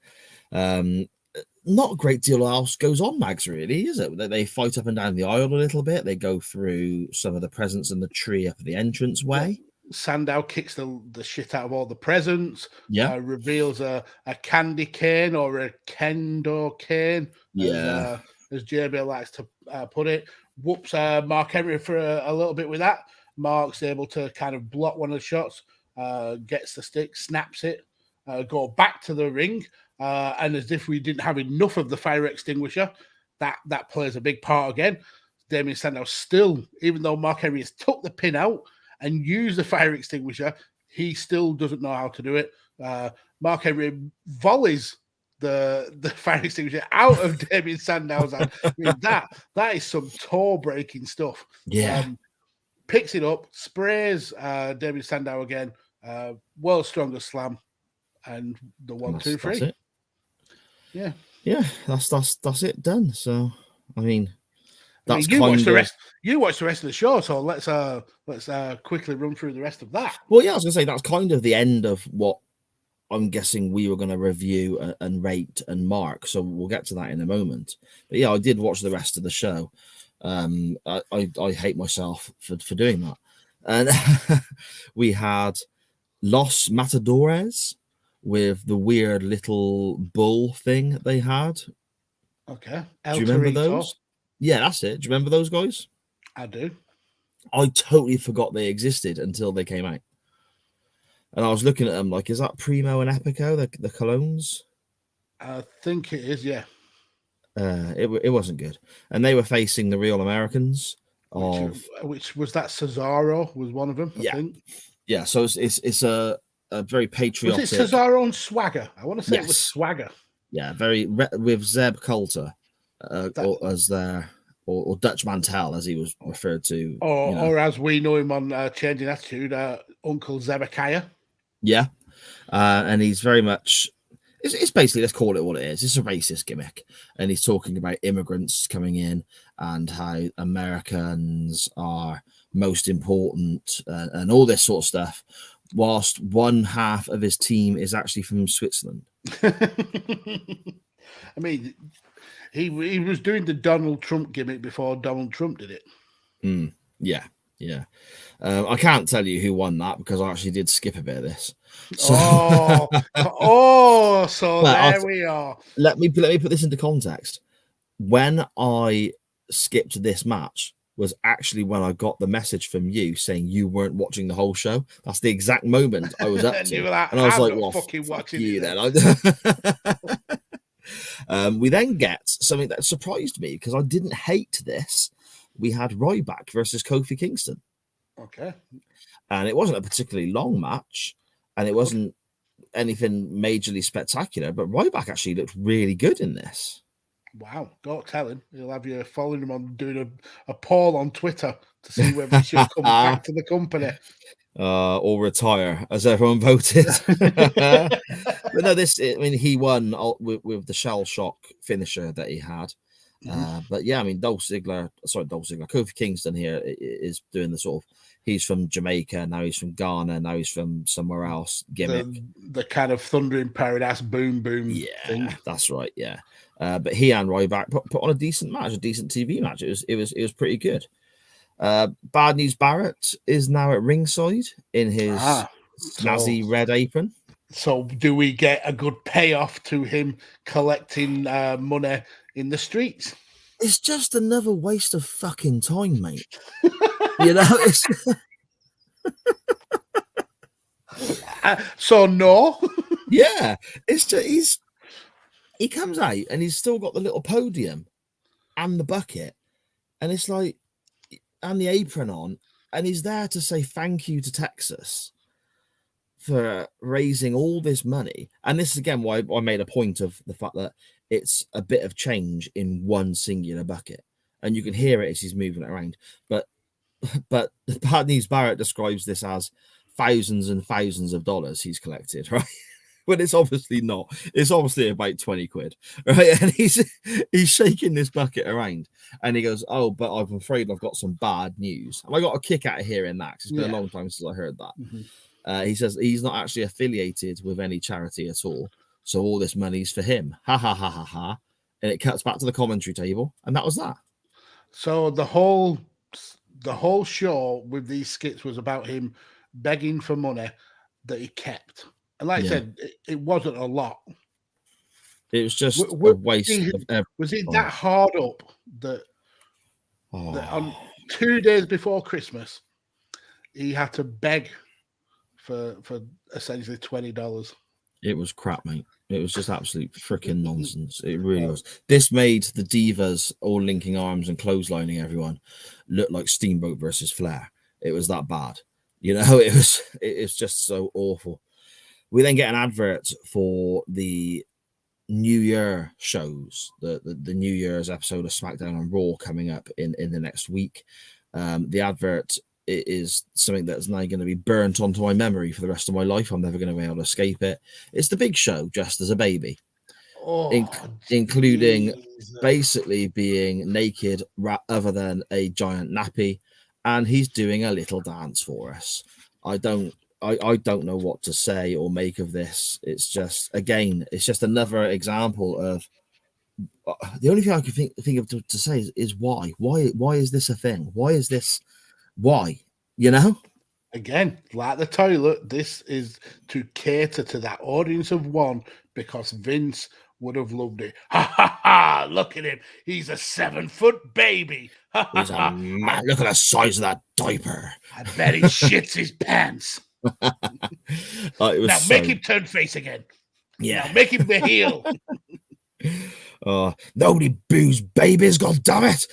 Not a great deal else goes on, Mags, really, is it? They fight up and down the aisle a little bit. They go through some of the presents in the tree up at the entrance way. Sandow kicks the shit out of all the presents. Yeah. Reveals a candy cane or a kendo cane. Yeah. As JB likes to put it. Whoops Mark Henry for a little bit with that. Mark's able to kind of block one of the shots, gets the stick, snaps it, go back to the ring. And as if we didn't have enough of the fire extinguisher, that plays a big part again. Damien Sandow still, even though Mark Henry has took the pin out and used the fire extinguisher, he still doesn't know how to do it. Mark Henry volleys the fire extinguisher out of Damien Sandow's hand. I mean, that is some toe-breaking stuff. Yeah. Picks it up, sprays Damien Sandow again. World's strongest slam, and the 1, 2, 3. That's it. Yeah, that's it done. So I mean, that's you watched the rest. You watched the rest of the show, so let's quickly run through the rest of that. Well, yeah, I was gonna say that's kind of the end of what I'm guessing we were going to review and rate and mark. So we'll get to that in a moment. But yeah, I did watch the rest of the show. I hate myself for doing that. And we had Los Matadores with the weird little bull thing that they had. Okay. Do you remember those? Yeah, that's it. Do you remember those guys? I do. I totally forgot they existed until they came out. And I was looking at them like, is that Primo and Epico, the Colognes? I think it is, yeah. It wasn't good. And they were facing the Real Americans. Which was that Cesaro was one of them, I think. Yeah, so it's a very patriotic... Was it Cesaro and Swagger? I want to say it was Swagger. Yeah, very with Zeb Coulter or Dutch Mantel, as he was referred to. Or as we know him on Changing Attitude, Uncle Zebekiah. Yeah. And he's very much... It's basically, let's call it what it is. It's a racist gimmick. And he's talking about immigrants coming in and how Americans are most important, and all this sort of stuff, whilst one half of his team is actually from Switzerland. I mean, he was doing the Donald Trump gimmick before Donald Trump did it. Yeah. I can't tell you who won that because I actually did skip a bit of this. So, so there we are. Let me put this into context. When I skipped this match was actually when I got the message from you saying you weren't watching the whole show. That's the exact moment I was up And to. you were like, and I was I'm like, not well, fucking fuck watching you it then. We then get something that surprised me because I didn't hate this. We had Ryback versus Kofi Kingston. Okay. And it wasn't a particularly long match, and it wasn't anything majorly spectacular, but Ryback actually looked really good in this. Wow, don't tell him. He'll have you following him on doing a poll on Twitter to see whether he should come back to the company. Or retire, as everyone voted. But no, he won with the shell shock finisher that he had. But yeah, I mean, Kofi Kingston here is doing the sort of, he's from Jamaica, now he's from Ghana, now he's from somewhere else gimmick. The kind of Thunder in Paradise boom thing. That's right, yeah. But he and Ryback put on a decent match, a decent TV match. It was pretty good. Bad News Barrett is now at ringside in his snazzy red apron. So do we get a good payoff to him collecting money in the streets? It's just another waste of fucking time, mate. You know, it's so no. Yeah, it's just he comes out and he's still got the little podium and the bucket, and it's like, and the apron on, and he's there to say thank you to Texas for raising all this money. And this is again why I made a point of the fact that it's a bit of change in one singular bucket, and you can hear it as he's moving it around. But Bad News Barrett describes this as thousands and thousands of dollars he's collected, right? But it's obviously not. It's obviously about 20 quid, right? And he's shaking this bucket around, and he goes, "Oh, but I'm afraid I've got some bad news." And I got a kick out of hearing that because it's been a long time since I heard that. He says he's not actually affiliated with any charity at all, so all this money's for him. Ha ha ha ha ha. And it cuts back to the commentary table, and that was that. So the whole show with these skits was about him begging for money that he kept. And like I said, it wasn't a lot. It was just a waste of everything. Was it that hard up that on 2 days before Christmas, he had to beg for essentially $20? It was crap, mate. It was just absolute freaking nonsense. It really was. This made the divas all linking arms and clotheslining everyone look like Steamboat versus Flair. It was that bad. You know, it's just so awful. We then get an advert for the New Year shows, the New Year's episode of SmackDown and Raw coming up in the next week. The advert is something that's now going to be burnt onto my memory for the rest of my life. I'm never going to be able to escape it. It's the Big Show dressed as a baby, including basically being naked other than a giant nappy, and he's doing a little dance for us. I don't know what to say or make of this. It's just, again, it's just another example of the only thing I can think of to say is why is this a thing? Why? You know? Again, like the toilet, this is to cater to that audience of one because Vince would have loved it. Ha ha ha! Look at him. He's a 7-foot baby. Ha, ha, ha. Look at the size of that diaper. I bet he shits his pants. Make him turn face again. Yeah. Now make him the heel. Nobody boos babies, god damn it.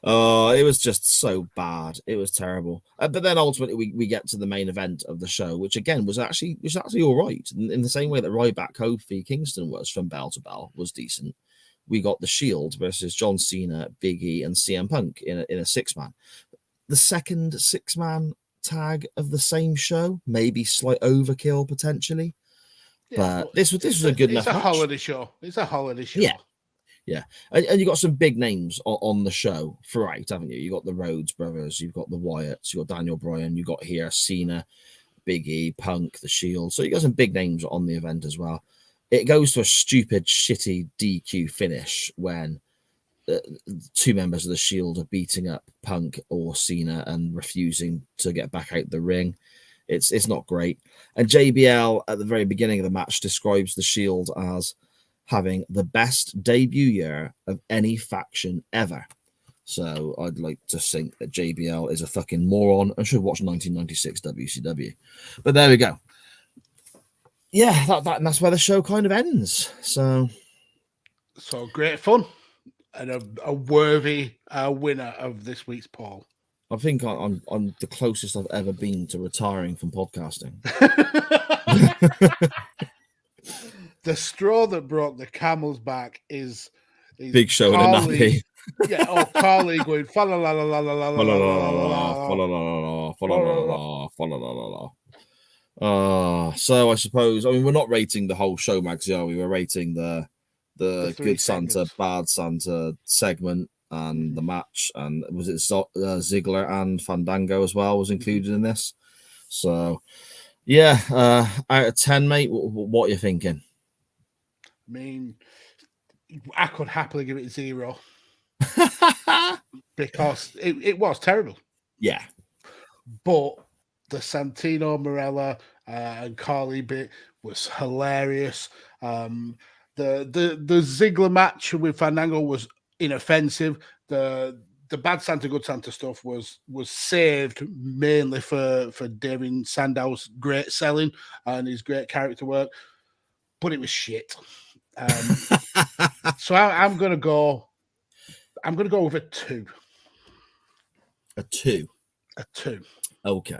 It was just so bad. It was terrible. But then ultimately we get to the main event of the show, which again was actually all right. In the same way that Ryback Kofi Kingston was from bell to bell was decent. We got the Shield versus John Cena, Big E, and CM Punk in a 6-man. The second 6-man tag of the same show, maybe slight overkill potentially. Yeah, but this was a good enough match. It's a holiday show. Yeah. Yeah, and you got some big names on the show throughout, haven't you? You got the Rhodes brothers, you've got the Wyatts, you got Daniel Bryan, you got here Cena, Big E, Punk, the Shield. So you got some big names on the event as well. It goes to a stupid, shitty DQ finish when two members of the Shield are beating up Punk or Cena and refusing to get back out the ring. It's not great. And JBL at the very beginning of the match describes the Shield as having the best debut year of any faction ever. So I'd like to think that JBL is a fucking moron and should watch 1996 WCW. But there we go. Yeah, and that's where the show kind of ends. So great fun and a worthy winner of this week's poll. I think I'm the closest I've ever been to retiring from podcasting. The straw that broke the camel's back is Big Show in a nappy. Yeah, or Carly going fa la la la la la la la la la. So I suppose we're not rating the whole show, Max, are we? We're rating the good Santa, bad Santa segment and the match, and was it Ziggler and Fandango as well was included in this? So yeah, out of 10, mate, what are you thinking? I mean, I could happily give it 0 because it was terrible. Yeah, but the Santino Marella and Carly bit was hilarious. The Ziggler match with Fandango was inoffensive. The bad Santa, good Santa stuff was saved mainly for Damien Sandow's great selling and his great character work, but it was shit. So I'm gonna go with a 2. A 2. A 2. Okay.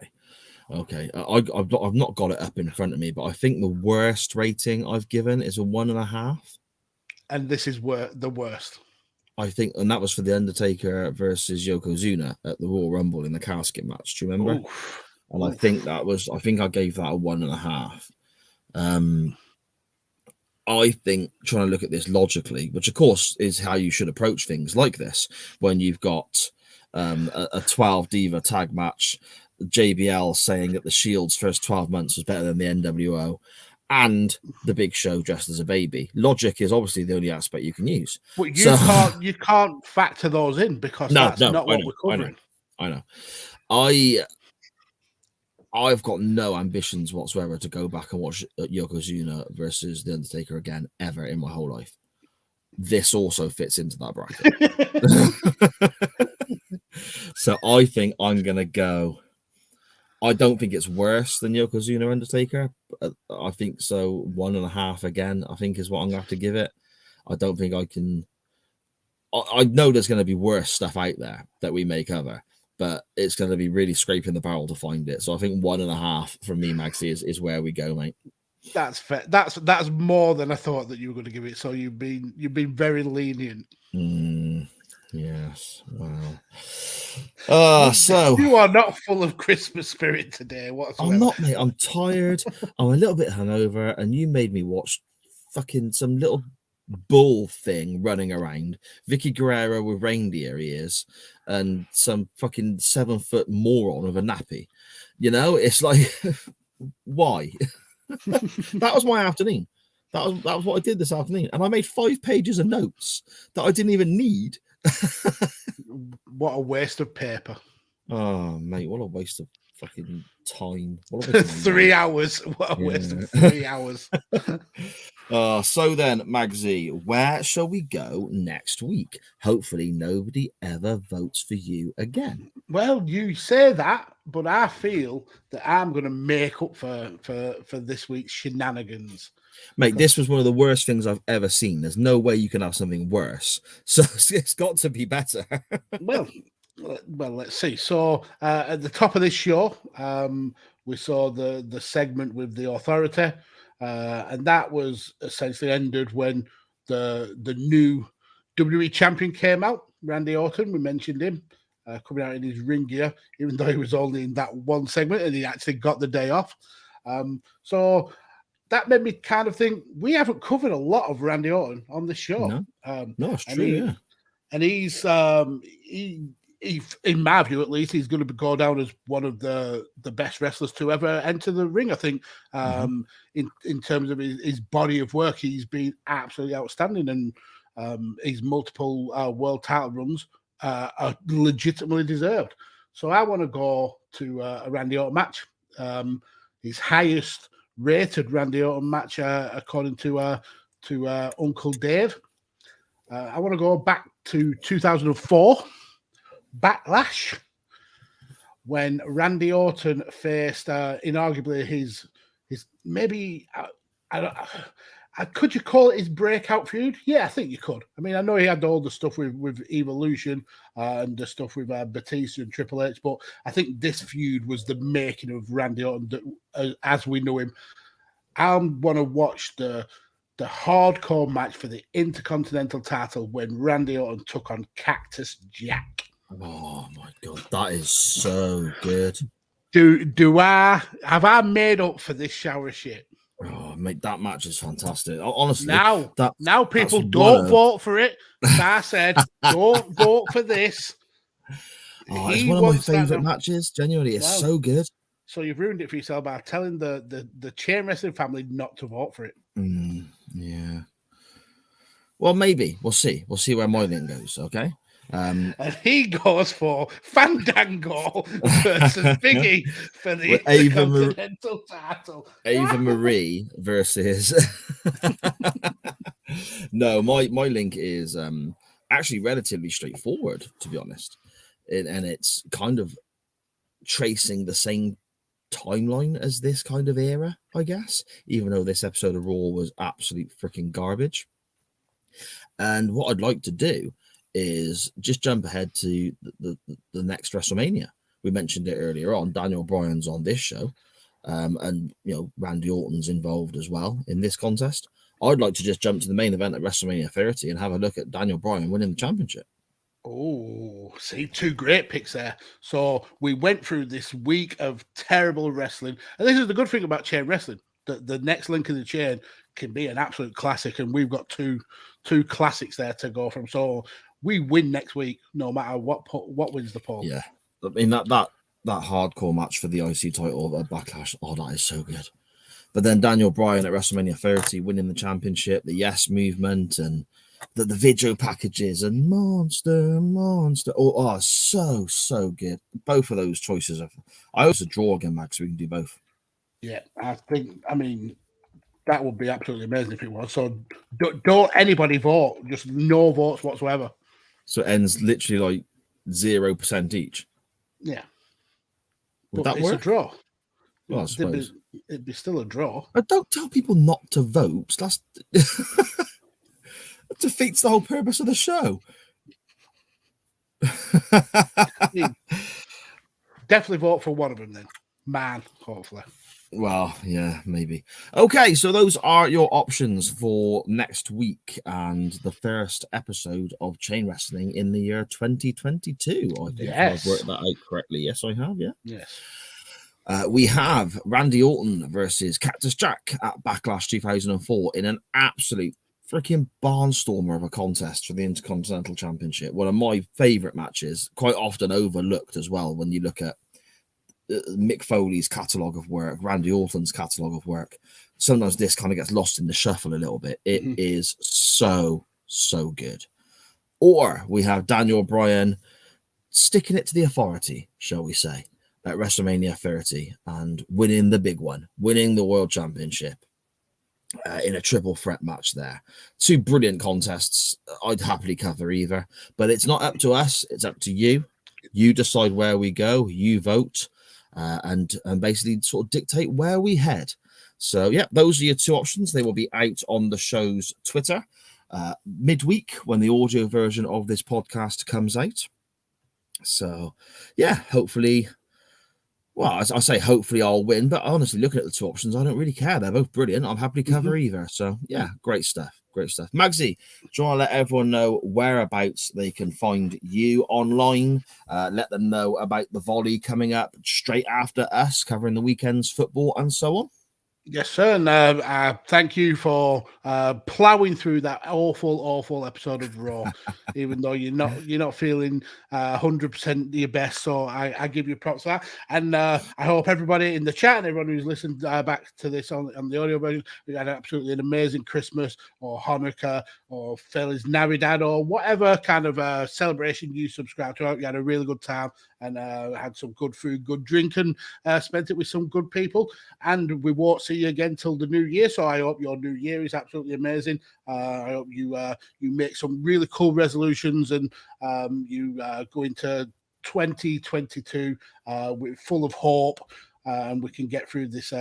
I've not got it up in front of me, but I think the worst rating I've given is a 1.5. And this is the worst. I think, and that was for the Undertaker versus Yokozuna at the Royal Rumble in the casket match. Do you remember? Oof. And I think I gave that a 1.5. I think trying to look at this logically, which of course is how you should approach things like this, when you've got a 12 diva tag match, JBL saying that the Shield's first 12 months was better than the NWO, and the Big Show dressed as a baby. Logic is obviously the only aspect you can use. But you can't factor those in because that's not what we're covering. I know. I've got no ambitions whatsoever to go back and watch Yokozuna versus The Undertaker again ever in my whole life. This also fits into that bracket. So I think I'm going to go. I don't think it's worse than Yokozuna Undertaker. I think so. 1.5 again, I think is what I'm going to have to give it. I don't think I can. I know there's going to be worse stuff out there that we may cover, but it's going to be really scraping the barrel to find it. So I think 1.5 from me, Maxie, is where we go, mate. That's fair. That's more than I thought that you were going to give it. So you've been very lenient. Yes. Wow. So you are not full of Christmas spirit today. Whatsoever. I'm not, mate. I'm tired. I'm a little bit hungover, and you made me watch fucking some little bull thing running around. Vicky Guerrero with reindeer ears and some fucking 7-foot moron with a nappy. You know, it's like, why? That was my afternoon. That was what I did this afternoon, and I made 5 pages of notes that I didn't even need. What a waste of paper. Oh, mate, what a waste of fucking time. What a waste of 3 hours. What a waste of 3 hours. So then, Magsy, where shall we go next week? Hopefully nobody ever votes for you again. Well, you say that, but I feel that I'm going to make up for this week's shenanigans. Mate, this was one of the worst things I've ever seen. There's no way you can have something worse. So it's got to be better. Well, let's see. So at the top of this show, we saw the segment with the Authority, and that was essentially ended when the new WWE champion came out, Randy Orton. We mentioned him coming out in his ring gear, even though he was only in that one segment, and he actually got the day off. So that made me kind of think we haven't covered a lot of Randy Orton on the show. No, it's true. And he's he, in my view, at least, he's going to go down as one of the best wrestlers to ever enter the ring. I think in terms of his body of work, he's been absolutely outstanding, and his multiple world title runs are legitimately deserved. So I want to go to a Randy Orton match. His highest rated Randy Orton match, according to Uncle Dave. I want to go back to 2004, Backlash, when Randy Orton faced inarguably his maybe could you call it his breakout feud? Yeah, I think you could. I mean, I know he had all the stuff with Evolution and the stuff with Batista and Triple H, but I think this feud was the making of Randy Orton as we know him. I want to watch the hardcore match for the Intercontinental title when Randy Orton took on Cactus Jack. Oh my god, that is so good. Have I made up for this shower shit? Oh, mate, that match is fantastic. Honestly, now people don't vote for it. I said, don't vote for this. Oh, it's one of my favourite matches. Genuinely, it's so good. So you've ruined it for yourself by telling the chain wrestling family not to vote for it. Yeah. Well, maybe we'll see. We'll see where my link goes. Okay. And he goes for Fandango versus Biggie for the Intercontinental title. Ava Marie versus. No, my link is actually relatively straightforward, to be honest, and it's kind of tracing the same timeline as this kind of era, I guess, even though this episode of Raw was absolute freaking garbage. And what I'd like to do is just jump ahead to the next WrestleMania. We mentioned it earlier on. Daniel Bryan's on this show, and Randy Orton's involved as well in this contest. I'd like to just jump to the main event at WrestleMania 30 and have a look at Daniel Bryan winning the championship. Oh, see, two great picks there. So we went through this week of terrible wrestling, and this is the good thing about chain wrestling. The next link in the chain can be an absolute classic, and we've got two classics there to go from. So we win next week, no matter what wins the poll. Yeah, I mean that hardcore match for the IC title at Backlash. Oh, that is so good. But then Daniel Bryan at WrestleMania 30 winning the championship, the Yes Movement, and the video packages and monster. Oh, so good. Both of those choices. I also draw again, Max. So we can do both. Yeah, I mean, that would be absolutely amazing if it was. So don't anybody vote. Just no votes whatsoever. So it ends literally like 0% each. Yeah. Would that work? It's a draw. Well, I suppose. It'd be still a draw. But don't tell people not to vote. That defeats the whole purpose of the show. Definitely vote for one of them then. Man, hopefully. Well, yeah, maybe. Okay, so those are your options for next week and the first episode of Chain Wrestling in the year 2022. I think I've worked that out correctly. Yes, I have, yeah. Yes. We have Randy Orton versus Cactus Jack at Backlash 2004 in an absolute freaking barnstormer of a contest for the Intercontinental Championship. One of my favourite matches, quite often overlooked as well when you look at Mick Foley's catalogue of work, Randy Orton's catalogue of work. Sometimes this kind of gets lost in the shuffle a little bit. It is so good. Or we have Daniel Bryan sticking it to the authority, shall we say, at WrestleMania 30 and winning the big one, winning the World Championship in a triple threat match there. Two brilliant contests. I'd happily cover either, but it's not up to us. It's up to you. You decide where we go. You vote. And basically sort of dictate where we head. So, yeah, those are your two options. They will be out on the show's Twitter midweek when the audio version of this podcast comes out. So, yeah, hopefully, well, I say hopefully I'll win, but honestly, looking at the two options, I don't really care. They're both brilliant. I'm happy to cover either. So, yeah, great stuff. Great stuff. Magsy, do you want to let everyone know whereabouts they can find you online? Let them know about the volley coming up straight after us, covering the weekend's football and so on. Yes, sir. And thank you for plowing through that awful episode of Raw, even though you're not feeling 100% your best. So I give you props for that. And I hope everybody in the chat and everyone who's listened back to this on the audio version, we had absolutely an amazing Christmas or Hanukkah or Feliz Navidad or whatever kind of celebration you subscribe to. I hope you had a really good time and had some good food, good drink, and spent it with some good people. And we won't see you again till the new year. So I hope your new year is absolutely amazing. I hope you make some really cool resolutions and you go into 2022 full of hope. And we can get through this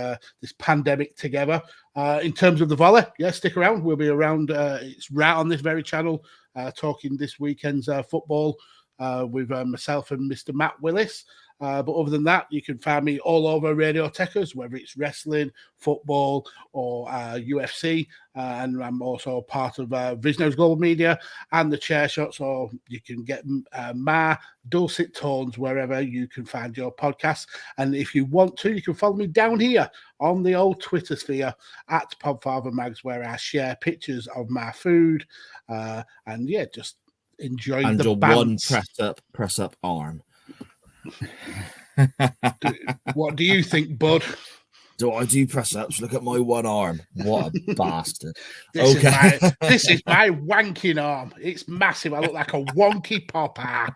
pandemic together. In terms of the volley, yeah, stick around. We'll be around. It's right on this very channel, talking this weekend's football with myself and Mr. Matt Willis. But other than that, you can find me all over Radio Tekkers, whether it's wrestling, football, or UFC. And I'm also part of Visionaries Global Media and the Chair Shot, so you can get my dulcet tones wherever you can find your podcast. And if you want to, you can follow me down here on the old Twitter sphere at PodfatherMags, where I share pictures of my food. And yeah, just enjoying and the your bands. one press up arm. What do you think, bud? Do I do press ups? Look at my one arm. What a bastard. This is my wanking arm. It's massive. I look like a wonky Popeye.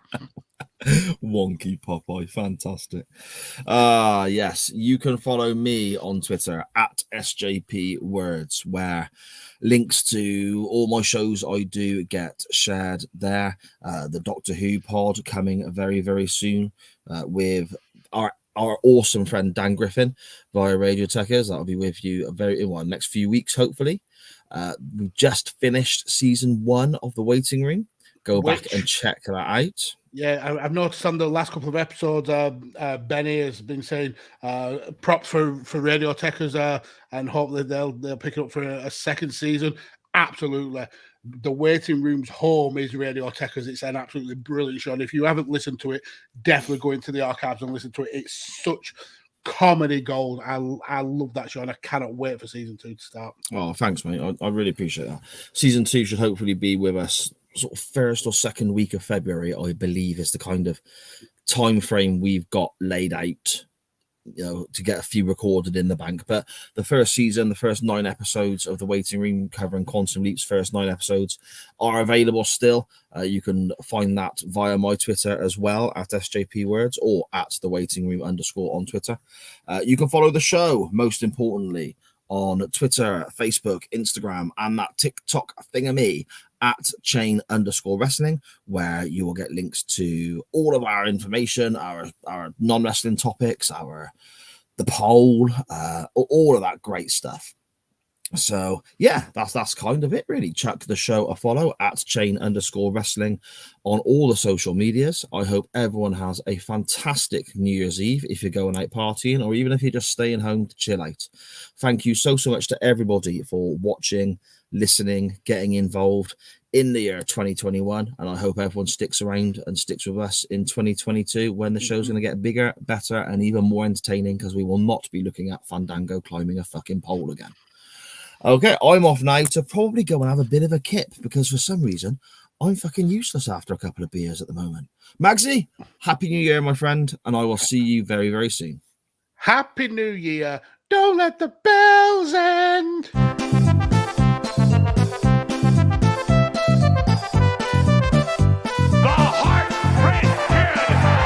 Wonky Popeye. Fantastic. Yes, you can follow me on Twitter at SJP Words, where links to all my shows I do get shared there. The Doctor Who pod coming very, very soon with our awesome friend Dan Griffin via Radio Tekkers. That'll be with you next few weeks, hopefully. We've just finished season 1 of The Waiting Room. Go back and check that out. Yeah, I've noticed on the last couple of episodes, Benny has been saying props for Radio Tekkers, and hopefully they'll pick it up for a second season. Absolutely. The Waiting Room's home is Radio Tekkers. It's an absolutely brilliant show. And if you haven't listened to it, definitely go into the archives and listen to it. It's such comedy gold. I love that show, and I cannot wait for season 2 to start. Oh, thanks, mate. I really appreciate that. Season 2 should hopefully be with us sort of first or second week of February, I believe, is the kind of time frame we've got laid out, to get a few recorded in the bank. But the first season, the first 9 episodes of The Waiting Room, covering Quantum Leap's first 9 episodes, are available still. You can find that via my Twitter as well, at SJP Words, or at The Waiting Room _ on Twitter. You can follow the show, most importantly, on Twitter, Facebook, Instagram, and that TikTok thingamy at chain _ wrestling, where you will get links to all of our information, our non-wrestling topics, the poll, all of that great stuff. So yeah, that's kind of it, really. Chuck the show a follow at chain _ wrestling on all the social medias. I hope everyone has a fantastic New Year's Eve if you're going out partying, or even if you're just staying home to chill out. Thank you so much to everybody for watching, listening, getting involved in the year 2021, and I hope everyone sticks around and sticks with us in 2022, when the show's going to get bigger, better, and even more entertaining, because we will not be looking at Fandango climbing a fucking pole again. Okay, I'm off now to probably go and have a bit of a kip, because for some reason I'm fucking useless after a couple of beers at the moment. Magsy, Happy New Year, my friend, and I will see you very, very soon. Happy New Year. Don't let the bells end.